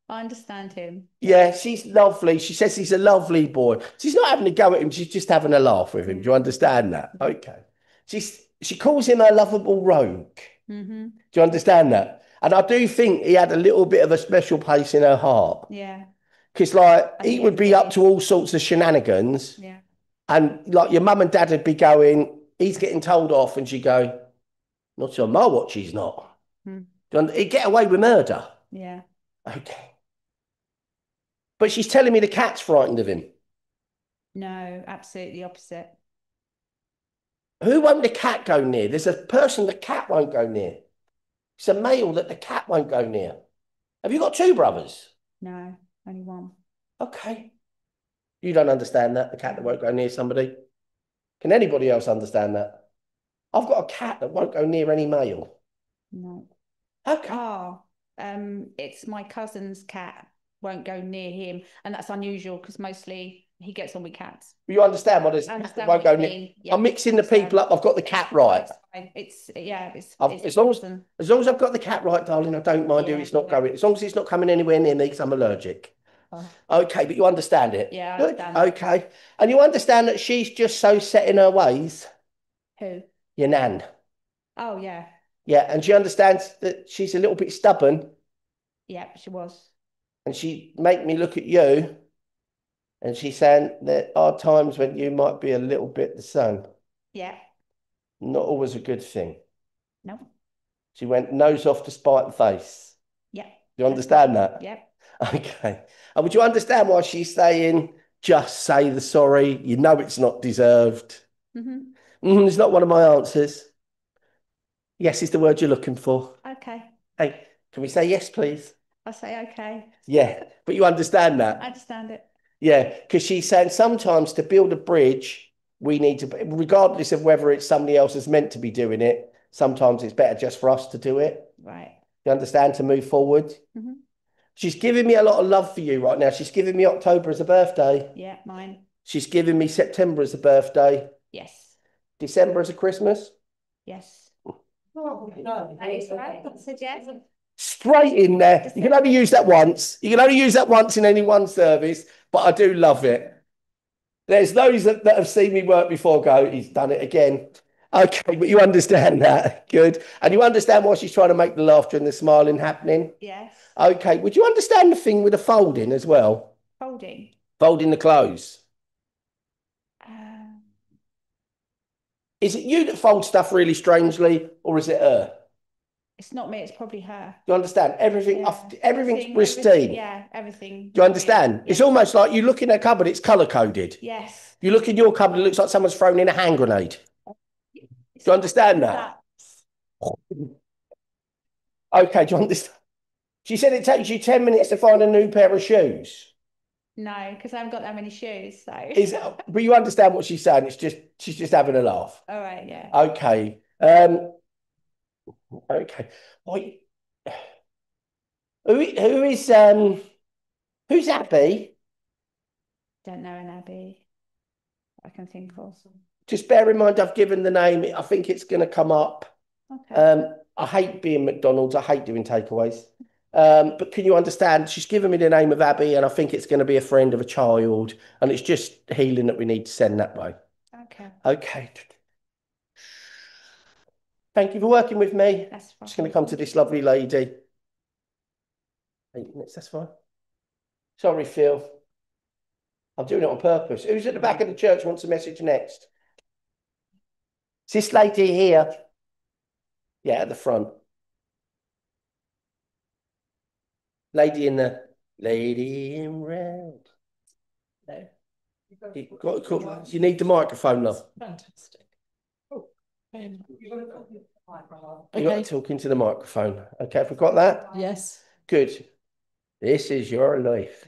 I understand him. Yeah, she's lovely. She says he's a lovely boy. She's not having a go at him. She's just having a laugh with him. Do you understand that? Okay. She calls him a lovable rogue. Do you understand that? And I do think he had a little bit of a special place in her heart. Yeah. Because, like, he would be up to all sorts of shenanigans. Yeah. And, like, your mum and dad would be going, he's getting told off, and she'd go, not on my watch, he's not. He'd get away with murder. Yeah. Okay. But she's telling me the cat's frightened of him. No, absolutely opposite. Who won't the cat go near? There's a person the cat won't go near. It's a male that the cat won't go near. Have you got 2 brothers? No, only one. Okay. You don't understand that, the cat that won't go near somebody? Can anybody else understand that? I've got a cat that won't go near any male. No. Okay. Oh, it's my cousin's cat. Won't go near him, and that's unusual because mostly he gets on with cats. You understand what it is? Cat won't go near. Yeah, I'm mixing the people up. I've got the cat right. It's yeah. It's as long as I've got the cat right, darling, I don't mind who it's not going. As long as it's not coming anywhere near me because I'm allergic. Oh. Okay, but you understand it. Yeah, I good. Understand. Okay, and you understand that she's just so set in her ways. Who? Your nan. Oh yeah. Yeah, and she understands that she's a little bit stubborn. Yeah, she was. And she make me look at you, And she's saying there are times when you might be a little bit the same. Yeah. Not always a good thing. No. She went nose off to spite the face. Yeah. Do you understand that? Yeah. Okay. And would you understand why she's saying just say the sorry? You know it's not deserved. It's not one of my answers. Yes is the word you're looking for. Okay. Hey, can we say yes, please? I say okay. Yeah, but you understand that? I understand it. Yeah, because she's saying sometimes to build a bridge, we need to, regardless of whether it's somebody else is meant to be doing it, sometimes it's better just for us to do it. Right. You understand? To move forward. She's giving me a lot of love for you right now. She's giving me October as a birthday. Yeah, mine. She's giving me September as a birthday. Yes. December as a Christmas. Yes. Oh, no. That is right. I said yes. Straight in there. You can only use that once. You can only use that once in any one service, but I do love it. There's those that have seen me work before go, he's done it again. Okay, but you understand that. Good. And you understand why she's trying to make the laughter and the smiling happening? Yes. Okay. Would you understand the thing with the folding as well? Folding. Folding the clothes. Is it you that folds stuff really strangely, or is it her? It's not me, it's probably her. Do you understand? Everything, Yeah. everything's pristine. Everything, yeah, everything. Do you understand? Yeah. It's almost like you look in a cupboard, it's colour coded. Yes. You look in your cupboard, it looks like someone's thrown in a hand grenade. Do you understand that? Okay, do you understand? She said it takes you 10 minutes to find a new pair of shoes. No, because I haven't got that many shoes. So. But you understand what she's saying. It's just she's just having a laugh. All right, yeah. Okay. Okay. Wait. Who's Abby? Don't know an Abby. I can think of. Just bear in mind I've given the name. I think it's going to come up. Okay. I hate being McDonald's. I hate doing takeaways. But can you understand? She's given me the name of Abby, and I think it's going to be a friend of a child, and it's just healing that we need to send that way. Okay. Okay. Thank you for working with me. That's fine. Just going to come to this lovely lady. 8 minutes, that's fine. Sorry, Phil. I'm doing it on purpose. Who's at the back of the church wants a message next? Is this lady here? Yeah, at the front. Lady in red. No. You need the microphone, love. Fantastic. Oh, you got to talk into the microphone. Okay, have we got that? Yes. Good. This is your life.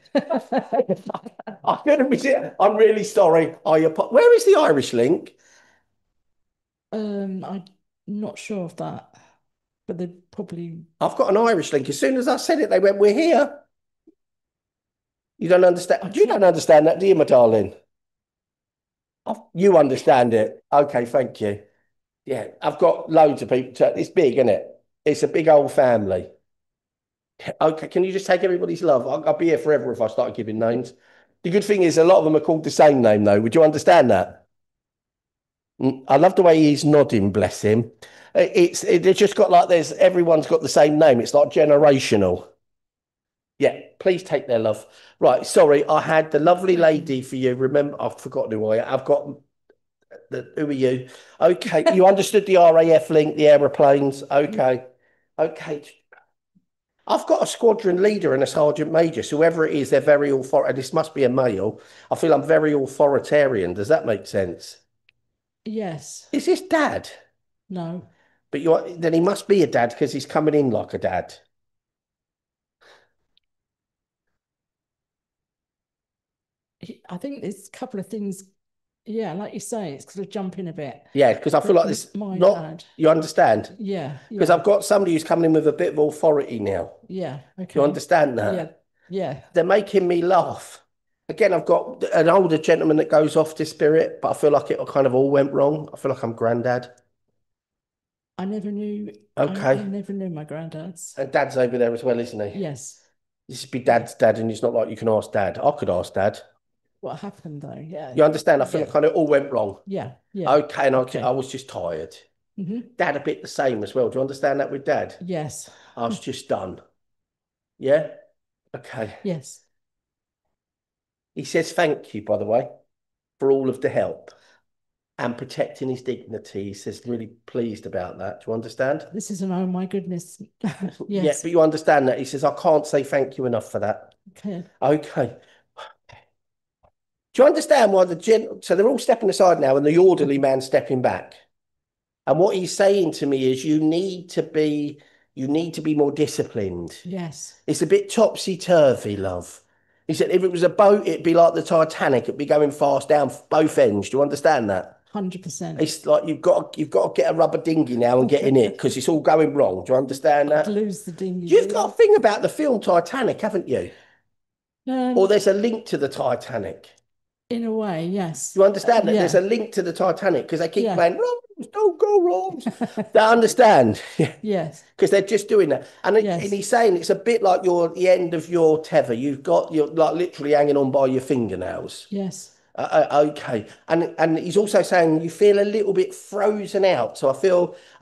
I'm really sorry. Where is the Irish link? I'm not sure of that, but they probably. I've got an Irish link. As soon as I said it, they went, "We're here." You don't understand. You don't understand that, do you, my darling? You understand it. Okay, thank you. Yeah, I've got loads of people. It's big, isn't it? It's a big old family. Okay, can you just take everybody's love? I'll be here forever if I start giving names. The good thing is a lot of them are called the same name, though. Would you understand that? I love the way he's nodding, bless him. It's just got like everyone's got the same name. It's like generational. Yeah, please take their love. Right, sorry, I had the lovely lady for you. Remember, I've forgotten who I am. I've got who are you? Okay, you understood the RAF link, the aeroplanes. Okay, okay. I've got a squadron leader and a sergeant major. So whoever it is, they're very authoritarian. This must be a male. I feel I'm very authoritarian. Does that make sense? Yes. Is this dad? No. But then he must be a dad because he's coming in like a dad. I think there's a couple of things. Yeah, like you say, it's sort of jumping a bit. Yeah, because I feel like this. My dad. You understand? Yeah. Because I've got somebody who's coming in with a bit of authority now. Yeah. Okay. You understand that? Yeah. Yeah. They're making me laugh. Again, I've got an older gentleman that goes off to spirit, but I feel like it kind of all went wrong. I feel like I'm granddad. I never knew. Okay. I never knew my granddads. And dad's over there as well, isn't he? Yes. This would be dad's dad, and it's not like you can ask dad. I could ask dad. What happened though? Yeah. You understand? I feel like kind of all went wrong. Yeah. Yeah. Okay, and I was just tired. Dad a bit the same as well. Do you understand that with dad? Yes. I was just done. Yeah? Okay. Yes. He says thank you, by the way, for all of the help and protecting his dignity. He says really pleased about that. Do you understand? This is an oh my goodness. Yeah, Yes. but you understand that. He says, I can't say thank you enough for that. Okay. Okay. Do you understand why so they're all stepping aside now and the orderly man's stepping back? And what he's saying to me is you need to be more disciplined. Yes. It's a bit topsy-turvy, love. He said if it was a boat, it'd be like the Titanic. It'd be going fast down both ends. Do you understand that? 100%. It's like you've got to get a rubber dinghy now and get in it because it's all going wrong. Do you understand that? Lose the dinghy. You've got a thing about the film Titanic, haven't you? Or there's a link to the Titanic. In a way, yes. You understand that yeah. there's a link to the Titanic because they keep Yeah. playing Rose, don't go Rose. They understand. Yes. Because they're just doing that. And, Yes. and he's saying it's a bit like you're at the end of your tether. You're like literally hanging on by your fingernails. Yes. Okay. And he's also saying you feel a little bit frozen out. So I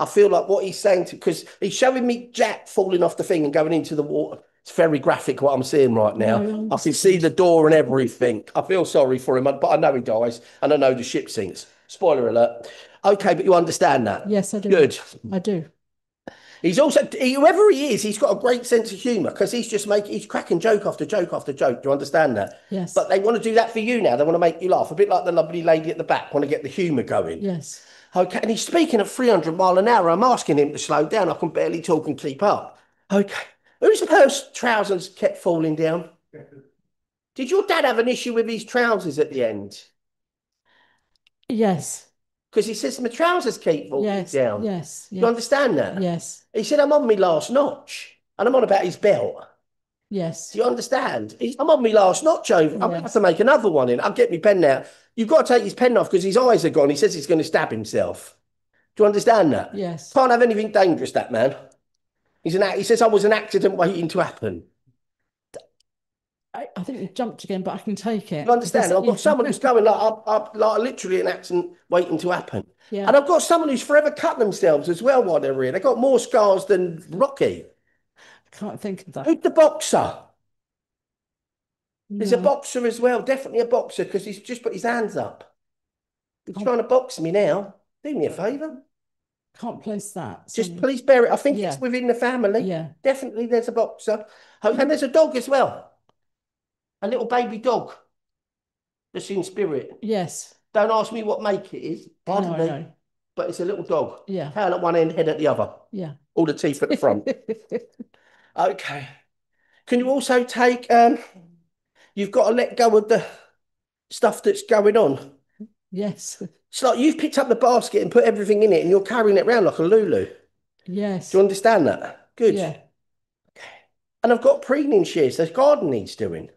feel like what he's saying because he's showing me Jack falling off the thing and going into the water. It's very graphic what I'm seeing right now. No, I can see the door and everything. I feel sorry for him, but I know he dies and I know the ship sinks. Spoiler alert. Okay, but you understand that? Yes, I do. Good. I do. He's also, whoever he is, he's got a great sense of humour because he's cracking joke after joke after joke. Do you understand that? Yes. But they want to do that for you now. They want to make you laugh. A bit like the lovely lady at the back, want to get the humour going. Yes. Okay, and he's speaking at 300 mile an hour. I'm asking him to slow down. I can barely talk and keep up. Okay. Whose trousers kept falling down? Did your dad have an issue with his trousers at the end? Yes. Because he says my trousers keep falling down. Yes. You understand that? Yes. He said, I'm on my last notch. And I'm on about his belt. Yes. Do you understand? I'm on my last notch over. I'm going to have to make another one in. I'll get my pen now. You've got to take his pen off because his eyes are gone. He says he's going to stab himself. Do you understand that? Yes. Can't have anything dangerous, that man. He says I was an accident waiting to happen. I think you jumped again, but I can take it. You understand? I've got someone who's going like literally an accident waiting to happen. Yeah. And I've got someone who's forever cut themselves as well while they're here. They've got more scars than Rocky. I can't think of that. Who's the boxer? There's a No. boxer as well. Definitely a boxer because he's just put his hands up. He's trying to box me now. Do me a favour. Can't place that. Just please bear it. I think Yeah. it's within the family. Yeah. Definitely there's a boxer. Oh, and there's a dog as well. A little baby dog. That's in spirit. Yes. Don't ask me what make it is. Pardon No, me. no. But it's a little dog. Yeah. Tail at one end, head at the other. Yeah. All the teeth at the front. Okay. Can you also take you've got to let go of the stuff that's going on. Yes. It's like you've picked up the basket and put everything in it and you're carrying it around like a Lulu. Yes. Do you understand that? Good. Yeah. And I've got preening shears. The garden needs doing.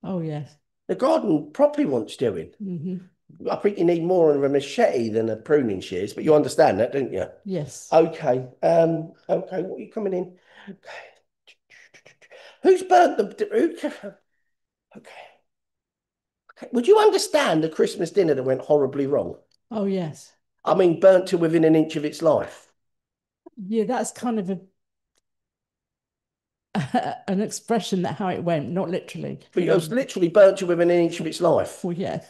Oh, yes. The garden properly wants doing. Mm-hmm. I think you need more of a machete than a pruning shears, but you understand that, don't you? Yes. Okay. Okay, what are you coming in? Okay. Who's burnt the okay. Would you understand the Christmas dinner that went horribly wrong? Oh, yes. I mean, burnt to within an inch of its life. Yeah, that's kind of an expression that how it went, not literally. But it was literally burnt to within an inch of its life. Well, yeah.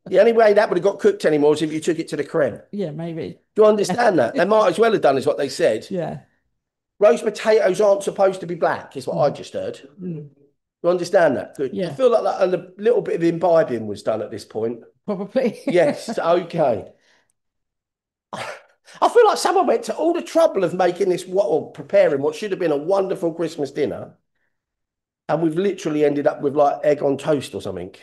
The only way that would have got cooked anymore is if you took it to the creme. Yeah, maybe. Do you understand that? They might as well have done is what they said. Yeah. Roast potatoes aren't supposed to be black, is what I just heard. Mm. You understand that? Good. Yeah. I feel like a little bit of imbibing was done at this point. Probably. Yes, okay. I feel like someone went to all the trouble of making this, or preparing what should have been a wonderful Christmas dinner. And we've literally ended up with like egg on toast or something.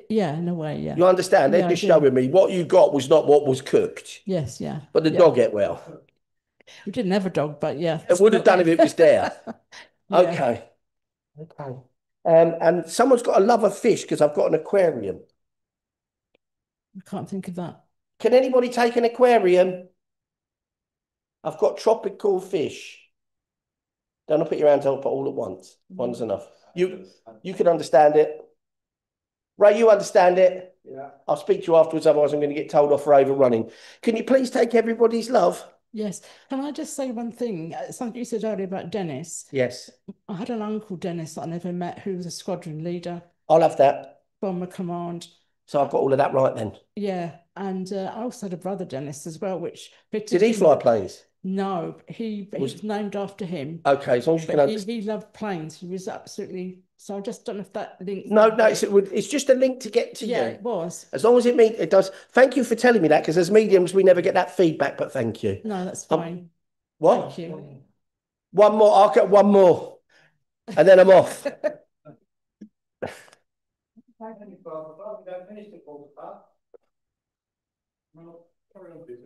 Yeah, in a way, yeah. You understand? They're Yeah, just I do. showing me what you got was not what was cooked. Yes, yeah. But the Yeah. dog ate well. We didn't have a dog, but yeah. It would have done if it was there. Yeah. Okay. Okay. And someone's got a love of fish because I've got an aquarium. I can't think of that. Can anybody take an aquarium? I've got tropical fish. Don't put your hands up all at once. One's enough. You can understand it. Ray, you understand it? Yeah. I'll speak to you afterwards, otherwise I'm going to get told off for overrunning. Can you please take everybody's love? Yes. Can I just say one thing? Something you said earlier about Dennis. Yes. I had an uncle, Dennis, that I never met, who was a squadron leader. I'll have that. Bomber Command. So I've got all of that right then. Yeah, and I also had a brother, Dennis, as well, which Did he fly planes? No, he was named after him. Okay, as long as you can But understand. he loved planes. He was absolutely. So I just don't know if that links. No, it's just a link to get to Yeah, you. it was. As long as it does. Thank you for telling me that, because as mediums we never get that feedback. But thank you. No, that's fine. What? Thank you. One more. I'll get one more, and then I'm off.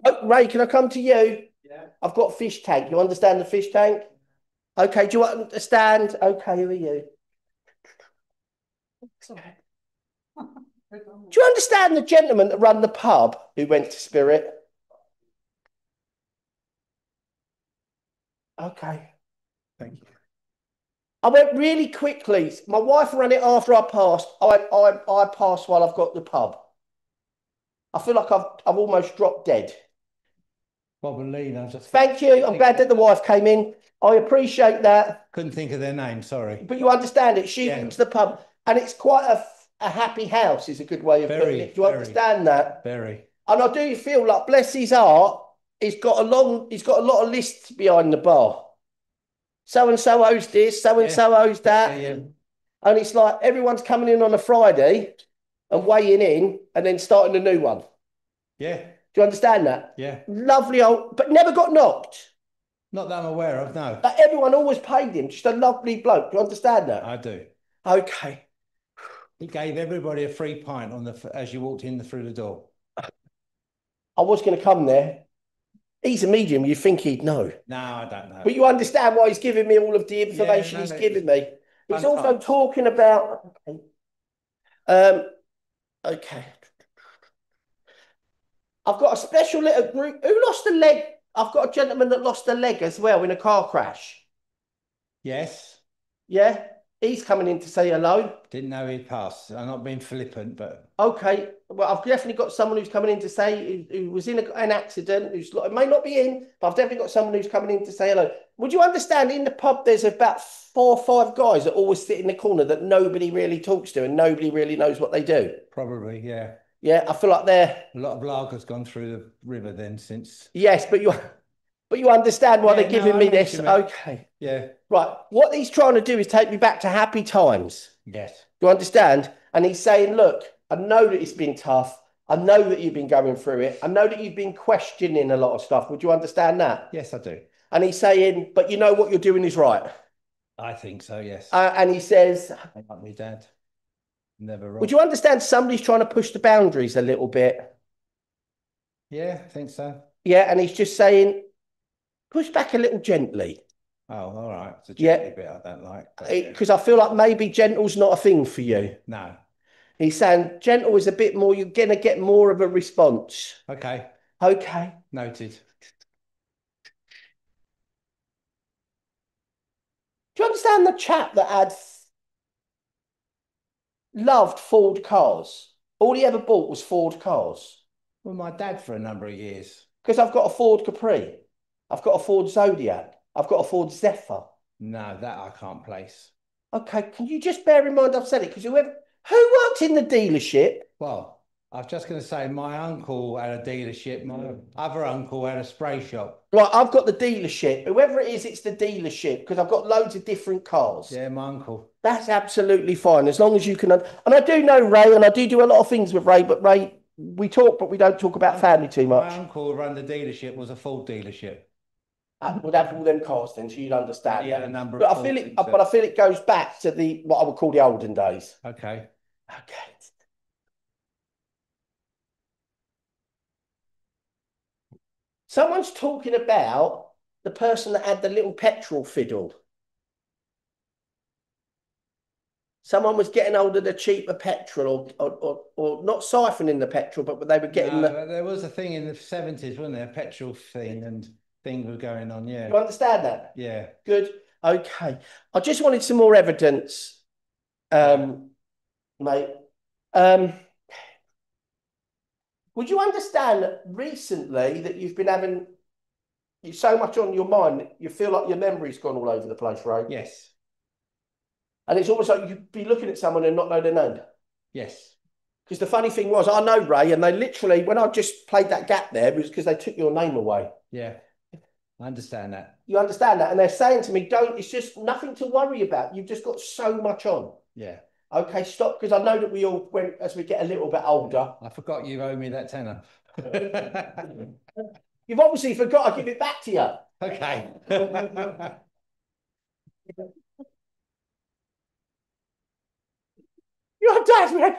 Oh, Ray, can I come to you? Yeah. I've got a fish tank. You understand the fish tank? Okay, do you understand? Okay, who are you? Sorry. Do you understand the gentleman that run the pub who went to Spirit? Okay. Thank you. I went really quickly. My wife ran it after I passed. I passed while I've got the pub. I feel like I've almost dropped dead. Bob and Lena. Thank you. I'm glad that the wife came in. I appreciate that. Couldn't think of their name, sorry. But you understand it. She owns the pub, and it's quite a happy house, is a good way of putting it. Do you understand that? Very. And I do feel like, bless his heart, he's got a lot of lists behind the bar. So and so owes this, so and so owes that. Yeah. And it's like everyone's coming in on a Friday and weighing in and then starting a new one. Yeah. Do you understand that? Yeah. Lovely old, but never got knocked. Not that I'm aware of, no. But everyone always paid him. Just a lovely bloke. Do you understand that? I do. Okay. He gave everybody a free pint as you walked in through the door. I was going to come there. He's a medium. You think he'd know. No, I don't know. But you understand why he's giving me all of the information he's giving me. He's also talking about... Okay. I've got a special little group. Who lost a leg? I've got a gentleman that lost a leg as well in a car crash. Yes. Yeah? He's coming in to say hello. Didn't know he'd passed. I'm not being flippant, but... Okay. Well, I've definitely got someone who's coming in to say who was in an accident, it may not be in, but I've definitely got someone who's coming in to say hello. Would you understand, in the pub, there's about 4 or 5 guys that always sit in the corner that nobody really talks to and nobody really knows what they do? Probably, yeah. Yeah, I feel like they're... A lot of lager's gone through the river then since... Yes, but you understand why they're giving me this. Okay. Yeah. Right. What he's trying to do is take me back to happy times. Yes. Do you understand? And he's saying, look, I know that it's been tough. I know that you've been going through it. I know that you've been questioning a lot of stuff. Would you understand that? Yes, I do. And he's saying, but you know what you're doing is right. I think so, yes. And he says... Like me, Dad. Never wrong. Would you understand somebody's trying to push the boundaries a little bit? Yeah, I think so. Yeah, and he's just saying, push back a little gently. Oh, all right. It's a gently bit I don't like. Because I feel like maybe gentle's not a thing for you. No. He's saying gentle is a bit more, you're going to get more of a response. Okay. Okay. Noted. Do you understand the chap that loved Ford cars? All he ever bought was Ford cars. Well, my dad for a number of years. Because I've got a Ford Capri. I've got a Ford Zodiac. I've got a Ford Zephyr. No, that I can't place. Okay, can you just bear in mind I've said it? Because who worked in the dealership? Well, I was just going to say my uncle had a dealership. My other uncle had a spray shop. Right, I've got the dealership. Whoever it is, it's the dealership because I've got loads of different cars. Yeah, my uncle. That's absolutely fine as long as you can. And I do know Ray, and I do a lot of things with Ray, but Ray, we talk, but we don't talk about family too much. My uncle who ran the dealership was a Ford dealership. Would have all them cars then, so you'd understand. Yeah, a number but of I feel Fords, it. But I feel it goes back to what I would call the olden days. Okay. Okay. Someone's talking about the person that had the little petrol fiddle. Someone was getting hold of the cheaper petrol or not siphoning the petrol, but they were getting There was a thing in the 70s, wasn't there? A petrol thing and things were going on, yeah. You understand that? Yeah. Good. Okay. I just wanted some more evidence, mate. Would you understand that recently that you've been having so much on your mind, you feel like your memory's gone all over the place, right? Yes. And it's almost like you'd be looking at someone and not know their name. Yes. Because the funny thing was, I know Ray, and they literally, when I just played that gap there, it was because they took your name away. Yeah. I understand that. You understand that? And they're saying to me, don't, it's just nothing to worry about. You've just got so much on. Yeah. Okay, stop, because I know that we all, as we get a little bit older. I forgot you owe me that tenner. You've obviously forgot, I'll give it back to you. Okay. Your dad went,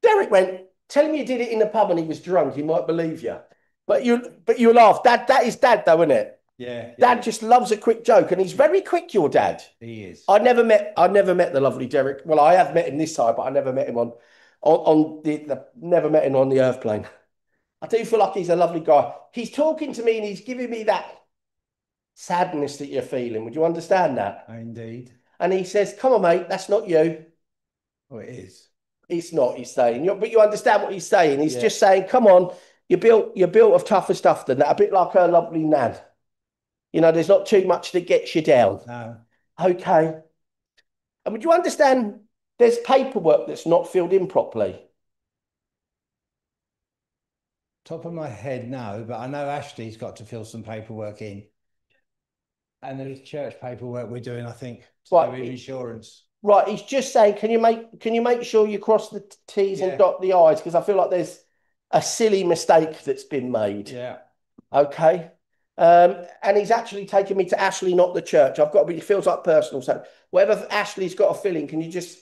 Derek went, tell him you did it in the pub and he was drunk, he might believe you. But you laugh. That is dad though, isn't it? Yeah. Dad just loves a quick joke, and he's very quick, your dad. He is. I never met the lovely Derek. Well, I have met him this side, but I never met him on the never met him on the earth plane. I do feel like he's a lovely guy. He's talking to me and he's giving me that sadness that you're feeling. Would you understand that? Indeed. And he says, come on, mate, that's not you. Oh, it is. It's not, he's saying. But you understand what he's saying. He's just saying, come on, you're built of tougher stuff than that. A bit like her lovely nan. You know, there's not too much that gets you down. No. Okay. And would you understand there's paperwork that's not filled in properly? Top of my head, no, but I know Ashley's got to fill some paperwork in. And there's church paperwork we're doing, I think, to do with insurance. Right, he's just saying, can you make sure you cross the T's and dot the I's? Because I feel like there's a silly mistake that's been made. Yeah. Okay. And he's actually taken me to Ashley, not the church. It feels like personal. So whatever Ashley's got a filling, can you just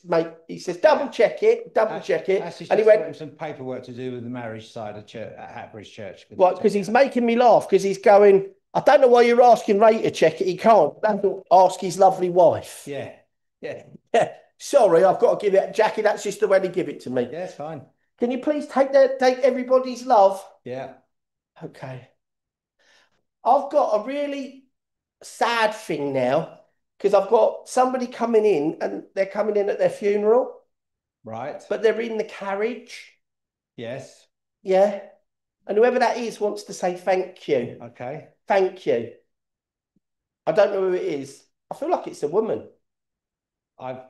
he says, double check it. Ashley's And he went some paperwork to do with the marriage side of church at Hatbridge Church. Right, because he's making me laugh because he's going, I don't know why you're asking Ray to check it. He can't. Ask his lovely wife. Yeah. Yeah. Yeah. Sorry, I've got to give it, Jackie, that's just the way they give it to me. Yeah, it's fine. Can you please take everybody's love? Yeah. Okay. I've got a really sad thing now because I've got somebody coming in and they're coming in at their funeral. Right. But they're in the carriage. Yes. Yeah. And whoever that is wants to say thank you. Okay. Thank you. I don't know who it is. I feel like it's a woman. I've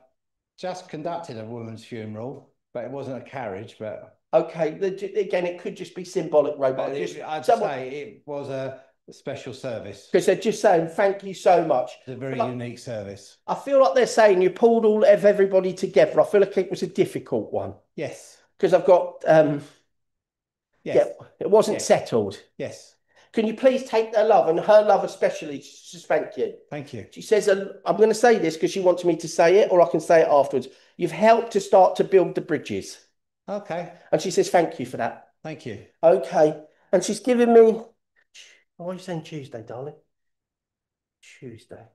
just conducted a woman's funeral, but it wasn't a carriage, but... Okay. Again, it could just be symbolic, Ray. But I'd say it was a special service. Because they're just saying, thank you so much. It's a very unique service. I feel like they're saying you pulled all of everybody together. I feel like it was a difficult one. Yes. Because I've got... yes. Yeah, it wasn't settled. Yes. Can you please take their love and her love especially? Just thank you. Thank you. She says, I'm going to say this because she wants me to say it, or I can say it afterwards. You've helped to start to build the bridges. Okay. And she says, thank you for that. Thank you. Okay. And she's given me... Why are you saying Tuesday, darling? Tuesday.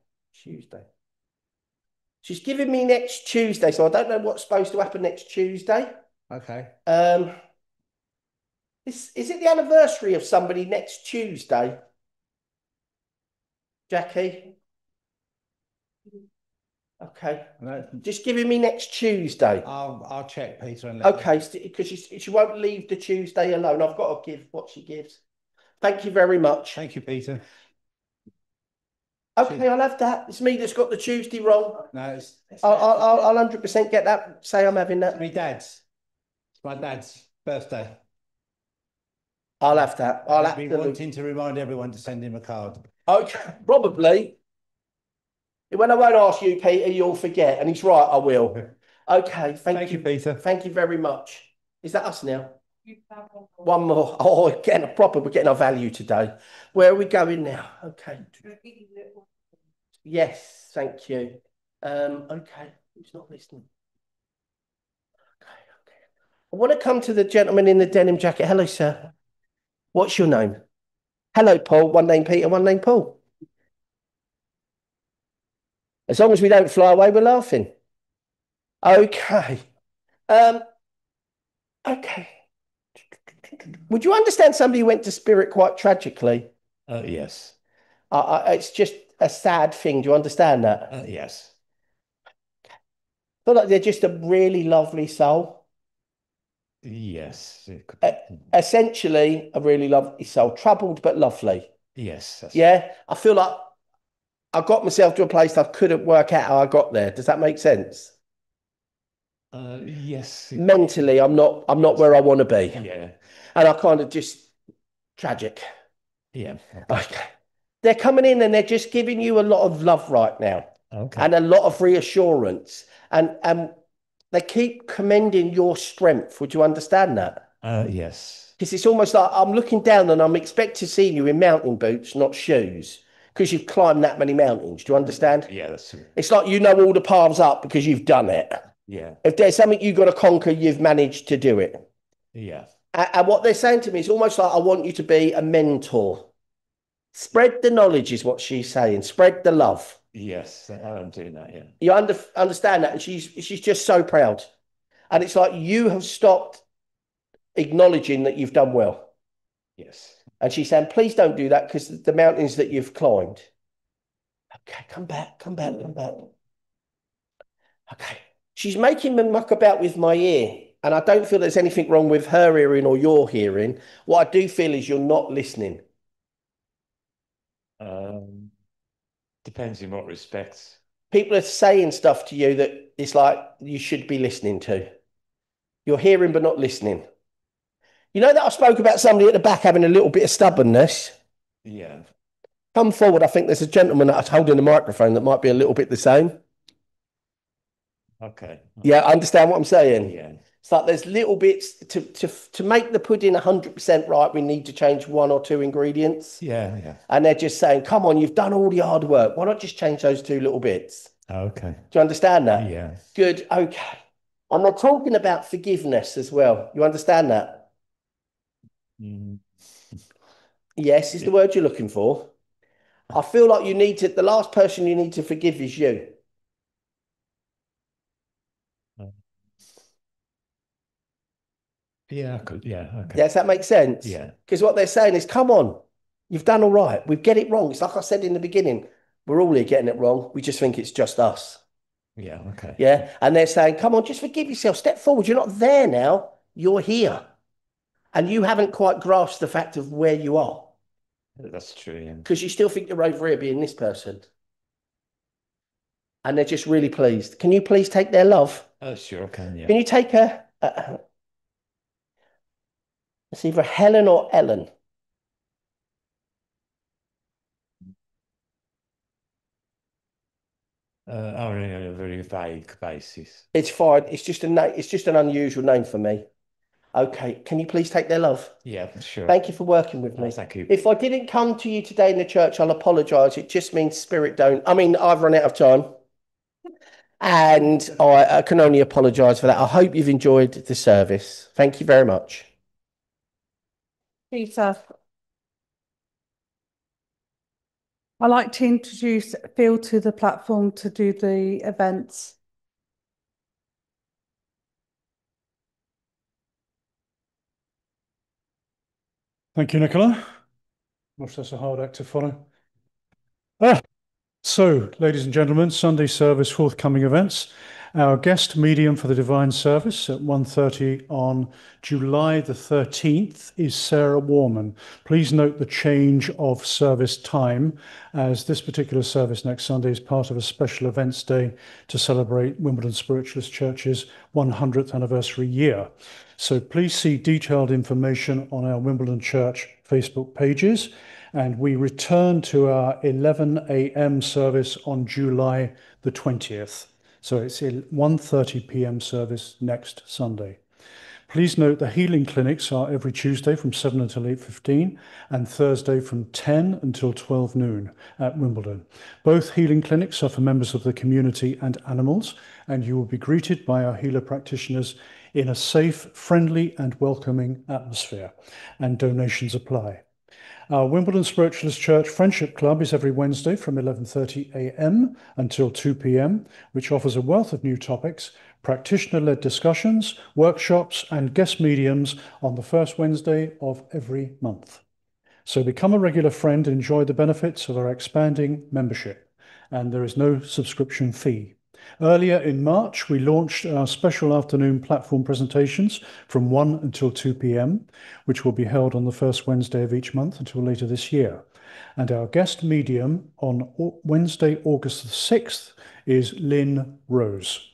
She's giving me next Tuesday, so I don't know what's supposed to happen next Tuesday. Okay. Is it the anniversary of somebody next Tuesday? Jackie? Okay. No. Just giving me next Tuesday. I'll check, Peter. And let okay, because she won't leave the Tuesday alone. I've got to give what she gives. Thank you very much. Thank you, Peter. Okay, I'll have that. It's me that's got the Tuesday wrong. No, I'll 100% get that. Say I'm having that. It's my dad's birthday. I'll have that. I'll be wanting to remind everyone to send him a card. Okay, probably. When I won't ask you, Peter, you'll forget. And he's right, I will. Okay, thank you, Peter. Thank you very much. Is that us now? One more. Oh, we're getting our value today. Where are we going now? Okay. Yes, thank you. Okay, who's not listening? Okay. I want to come to the gentleman in the denim jacket. Hello, sir. What's your name? Hello, Paul. One name Peter, one name Paul. As long as we don't fly away, we're laughing. Okay. Okay. Would you understand somebody who went to spirit quite tragically? Yes. It's just a sad thing. Do you understand that? Yes. I feel like they're just a really lovely soul. Yes. Essentially, a really lovely soul. Troubled but lovely. Yes. Yeah. I feel like I got myself to a place I couldn't work out how I got there. Does that make sense? Yes. Mentally, I'm not where I want to be. Yeah. And I kind of just tragic. Yeah. Okay. They're coming in and they're just giving you a lot of love right now. Okay. And a lot of reassurance. And they keep commending your strength. Would you understand that? Yes. Because it's almost like I'm looking down and I'm expecting to see you in mountain boots, not shoes, because you've climbed that many mountains. Do you understand? Yeah, that's true. It's like you know all the paths up because you've done it. Yeah. If there's something you've got to conquer, you've managed to do it. Yeah. And what they're saying to me is almost like, I want you to be a mentor. Spread the knowledge is what she's saying. Spread the love. Yes, I'm doing that. Yeah. You understand that? And she's just so proud. And it's like you have stopped acknowledging that you've done well. Yes. And she's saying, please don't do that because the mountains that you've climbed. Okay, come back. Okay. She's making me muck about with my ear. And I don't feel there's anything wrong with her hearing or your hearing. What I do feel is you're not listening. Depends in what respects. People are saying stuff to you that it's like you should be listening to. You're hearing but not listening. You know that I spoke about somebody at the back having a little bit of stubbornness? Yeah. Come forward. I think there's a gentleman that's holding the microphone that might be a little bit the same. Okay. Yeah, I understand what I'm saying. Yeah. It's like there's little bits to make the pudding 100% right. We need to change one or two ingredients. Yeah, yeah. And they're just saying, come on, you've done all the hard work. Why not just change those two little bits? Okay. Do you understand that? Yeah. Good. Okay. And they're talking about forgiveness as well. You understand that? Mm. Yes, is the word you're looking for. I feel like the last person you need to forgive is you. Yeah, I could. Yeah, okay. Yes, that makes sense. Yeah. Because what they're saying is, come on, you've done all right. We get it wrong. It's like I said in the beginning, we're all here getting it wrong. We just think it's just us. Yeah, okay. Yeah. And they're saying, come on, just forgive yourself. Step forward. You're not there now. You're here. And you haven't quite grasped the fact of where you are. That's true, yeah. Because you still think you're over here being this person. And they're just really pleased. Can you please take their love? Oh, sure, I can, yeah. Can you take her? It's either Helen or Ellen. Only on a very vague basis. It's fine. It's just an unusual name for me. Okay. Can you please take their love? Yeah, sure. Thank you for working with me. Thank you. If I didn't come to you today in the church, I'll apologise. It just means spirit don't. I mean, I've run out of time. And I can only apologise for that. I hope you've enjoyed the service. Thank you very much. Peter, I'd like to introduce Phil to the platform to do the events. Thank you, Nicola. Whilst that's a hard act to follow. So, ladies and gentlemen, Sunday service forthcoming events. Our guest medium for the divine service at 1:30 on July the 13th is Sarah Warman. Please note the change of service time, as this particular service next Sunday is part of a special events day to celebrate Wimbledon Spiritualist Church's 100th anniversary year. So please see detailed information on our Wimbledon Church Facebook pages. And we return to our 11 a.m. service on July the 20th. So it's a 1:30 p.m. service next Sunday. Please note the healing clinics are every Tuesday from 7 until 8:15 and Thursday from 10 until 12 noon at Wimbledon. Both healing clinics are for members of the community and animals, and you will be greeted by our healer practitioners in a safe, friendly and welcoming atmosphere, and donations apply. Our Wimbledon Spiritualist Church Friendship Club is every Wednesday from 11:30 a.m. until 2 p.m, which offers a wealth of new topics, practitioner-led discussions, workshops, and guest mediums on the first Wednesday of every month. So become a regular friend and enjoy the benefits of our expanding membership, and there is no subscription fee. Earlier in March, we launched our special afternoon platform presentations from 1 until 2 p.m, which will be held on the first Wednesday of each month until later this year. And our guest medium on Wednesday, August the 6th is Lynn Rose.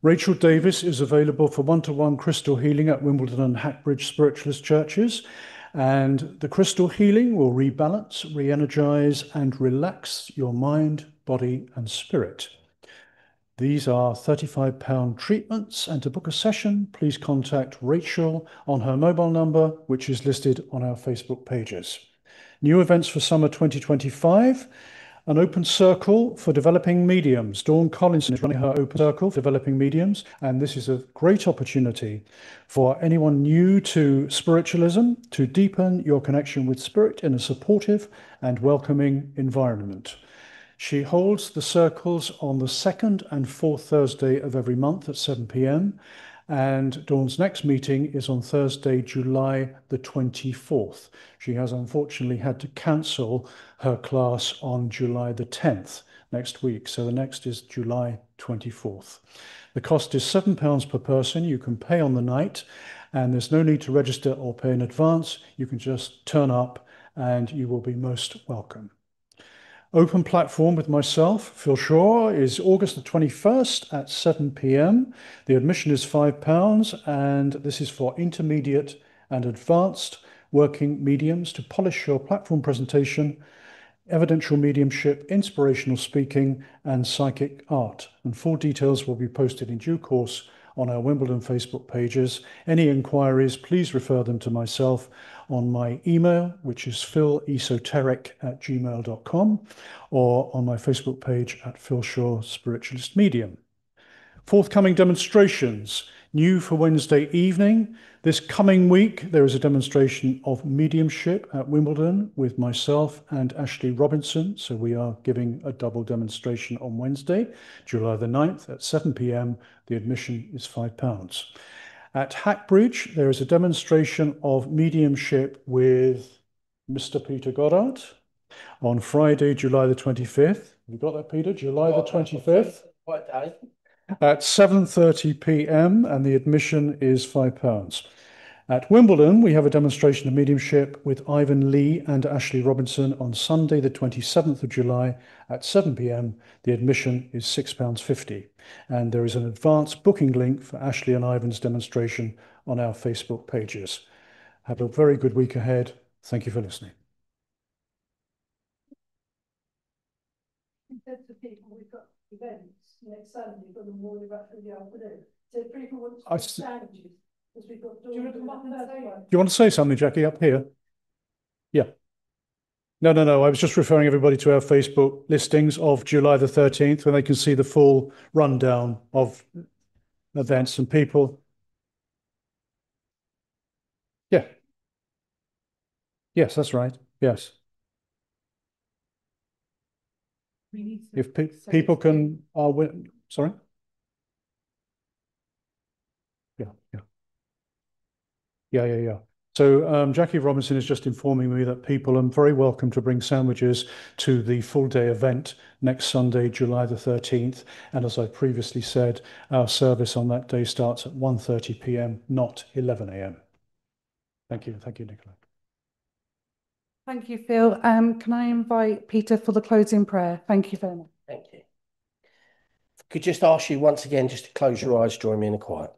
Rachel Davis is available for one-to-one crystal healing at Wimbledon and Hackbridge Spiritualist Churches. And the crystal healing will rebalance, re-energize, and relax your mind, body, and spirit. These are £35 treatments, and to book a session, please contact Rachel on her mobile number, which is listed on our Facebook pages. New events for summer 2025. An open circle for developing mediums. Dawn Collinson is running her open circle for developing mediums, and this is a great opportunity for anyone new to spiritualism to deepen your connection with spirit in a supportive and welcoming environment. She holds the circles on the second and fourth Thursday of every month at 7 p.m. And Dawn's next meeting is on Thursday, July the 24th. She has unfortunately had to cancel her class on July the 10th next week. So the next is July 24th. The cost is £7 per person. You can pay on the night, and there's no need to register or pay in advance. You can just turn up and you will be most welcome. Open platform with myself, Phil Shaw, is August the 21st at 7 p.m. The admission is £5, and this is for intermediate and advanced working mediums to polish your platform presentation, evidential mediumship, inspirational speaking, and psychic art. And full details will be posted in due course on our Wimbledon Facebook pages. Any inquiries, please refer them to myself on my email, which is philesoteric@gmail.com, or on my Facebook page at Phil Shaw Spiritualist Medium. Forthcoming demonstrations, new for Wednesday evening. This coming week, there is a demonstration of mediumship at Wimbledon with myself and Ashley Robinson. So we are giving a double demonstration on Wednesday, July the 9th at 7 p.m. The admission is £5. At Hackbridge, there is a demonstration of mediumship with Mr. Peter Goddard on Friday, July the 25th. You got that, Peter? July the 25th? What day? At 7:30 p.m. and the admission is £5. At Wimbledon, we have a demonstration of mediumship with Ivan Lee and Ashley Robinson on Sunday, the 27th of July at 7 p.m. The admission is £6.50. And there is an advance booking link for Ashley and Ivan's demonstration on our Facebook pages. Have a very good week ahead. Thank you for listening. Compared to people, we've got events next Sunday from the morning back to the afternoon. So if people want to do sandwiches, because we've got. Do you want to say something, Jackie, up here? Yeah. No. I was just referring everybody to our Facebook listings of July the 13th, when they can see the full rundown of events and people. Yeah. Yes, that's right. Yes. If people can, sorry? Yeah. So Jackie Robinson is just informing me that people are very welcome to bring sandwiches to the full day event next Sunday, July the 13th. And as I previously said, our service on that day starts at 1:30 p.m., not 11 a.m. Thank you, Nicola. Thank you, Phil. Can I invite Peter for the closing prayer? Thank you very much. Thank you. Could just ask you once again just to close your eyes, join me in a quiet.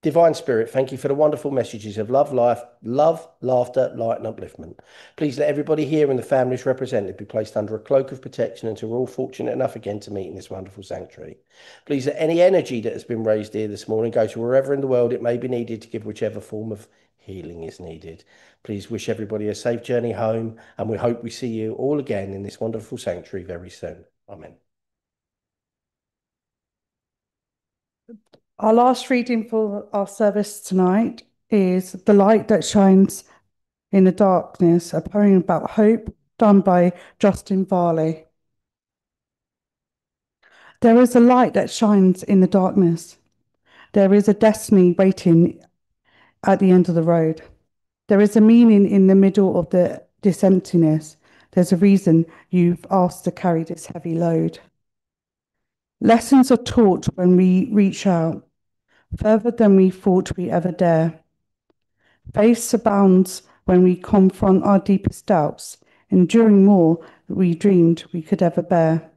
Divine Spirit, thank you for the wonderful messages of love, life, love, laughter, light and upliftment. Please let everybody here and the families represented be placed under a cloak of protection until we're all fortunate enough again to meet in this wonderful sanctuary. Please let any energy that has been raised here this morning go to wherever in the world it may be needed to give whichever form of healing is needed. Please wish everybody a safe journey home, and we hope we see you all again in this wonderful sanctuary very soon. Amen. Our last reading for our service tonight is The Light That Shines in the Darkness, a poem about hope, done by Justin Varley. There is a light that shines in the darkness. There is a destiny waiting at the end of the road. There is a meaning in the middle of this emptiness. There's a reason you've asked to carry this heavy load. Lessons are taught when we reach out, further than we thought we ever dare. Faith abounds when we confront our deepest doubts, enduring more than we dreamed we could ever bear.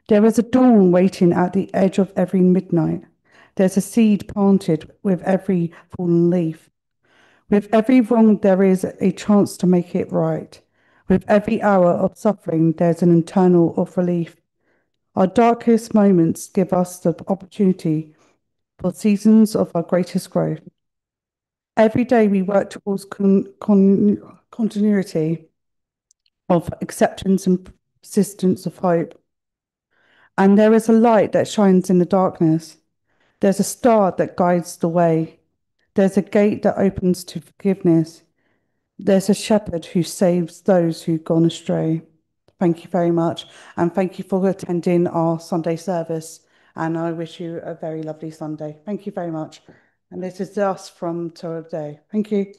There is a dawn waiting at the edge of every midnight, There's a seed planted with every fallen leaf. With every wrong, there is a chance to make it right. With every hour of suffering, there's an internal of relief. Our darkest moments give us the opportunity for seasons of our greatest growth. Every day we work towards continuity of acceptance and persistence of hope. And there is a light that shines in the darkness. There's a star that guides the way. There's a gate that opens to forgiveness. There's a shepherd who saves those who've gone astray. Thank you very much. And thank you for attending our Sunday service. And I wish you a very lovely Sunday. Thank you very much. And this is us from today. Thank you.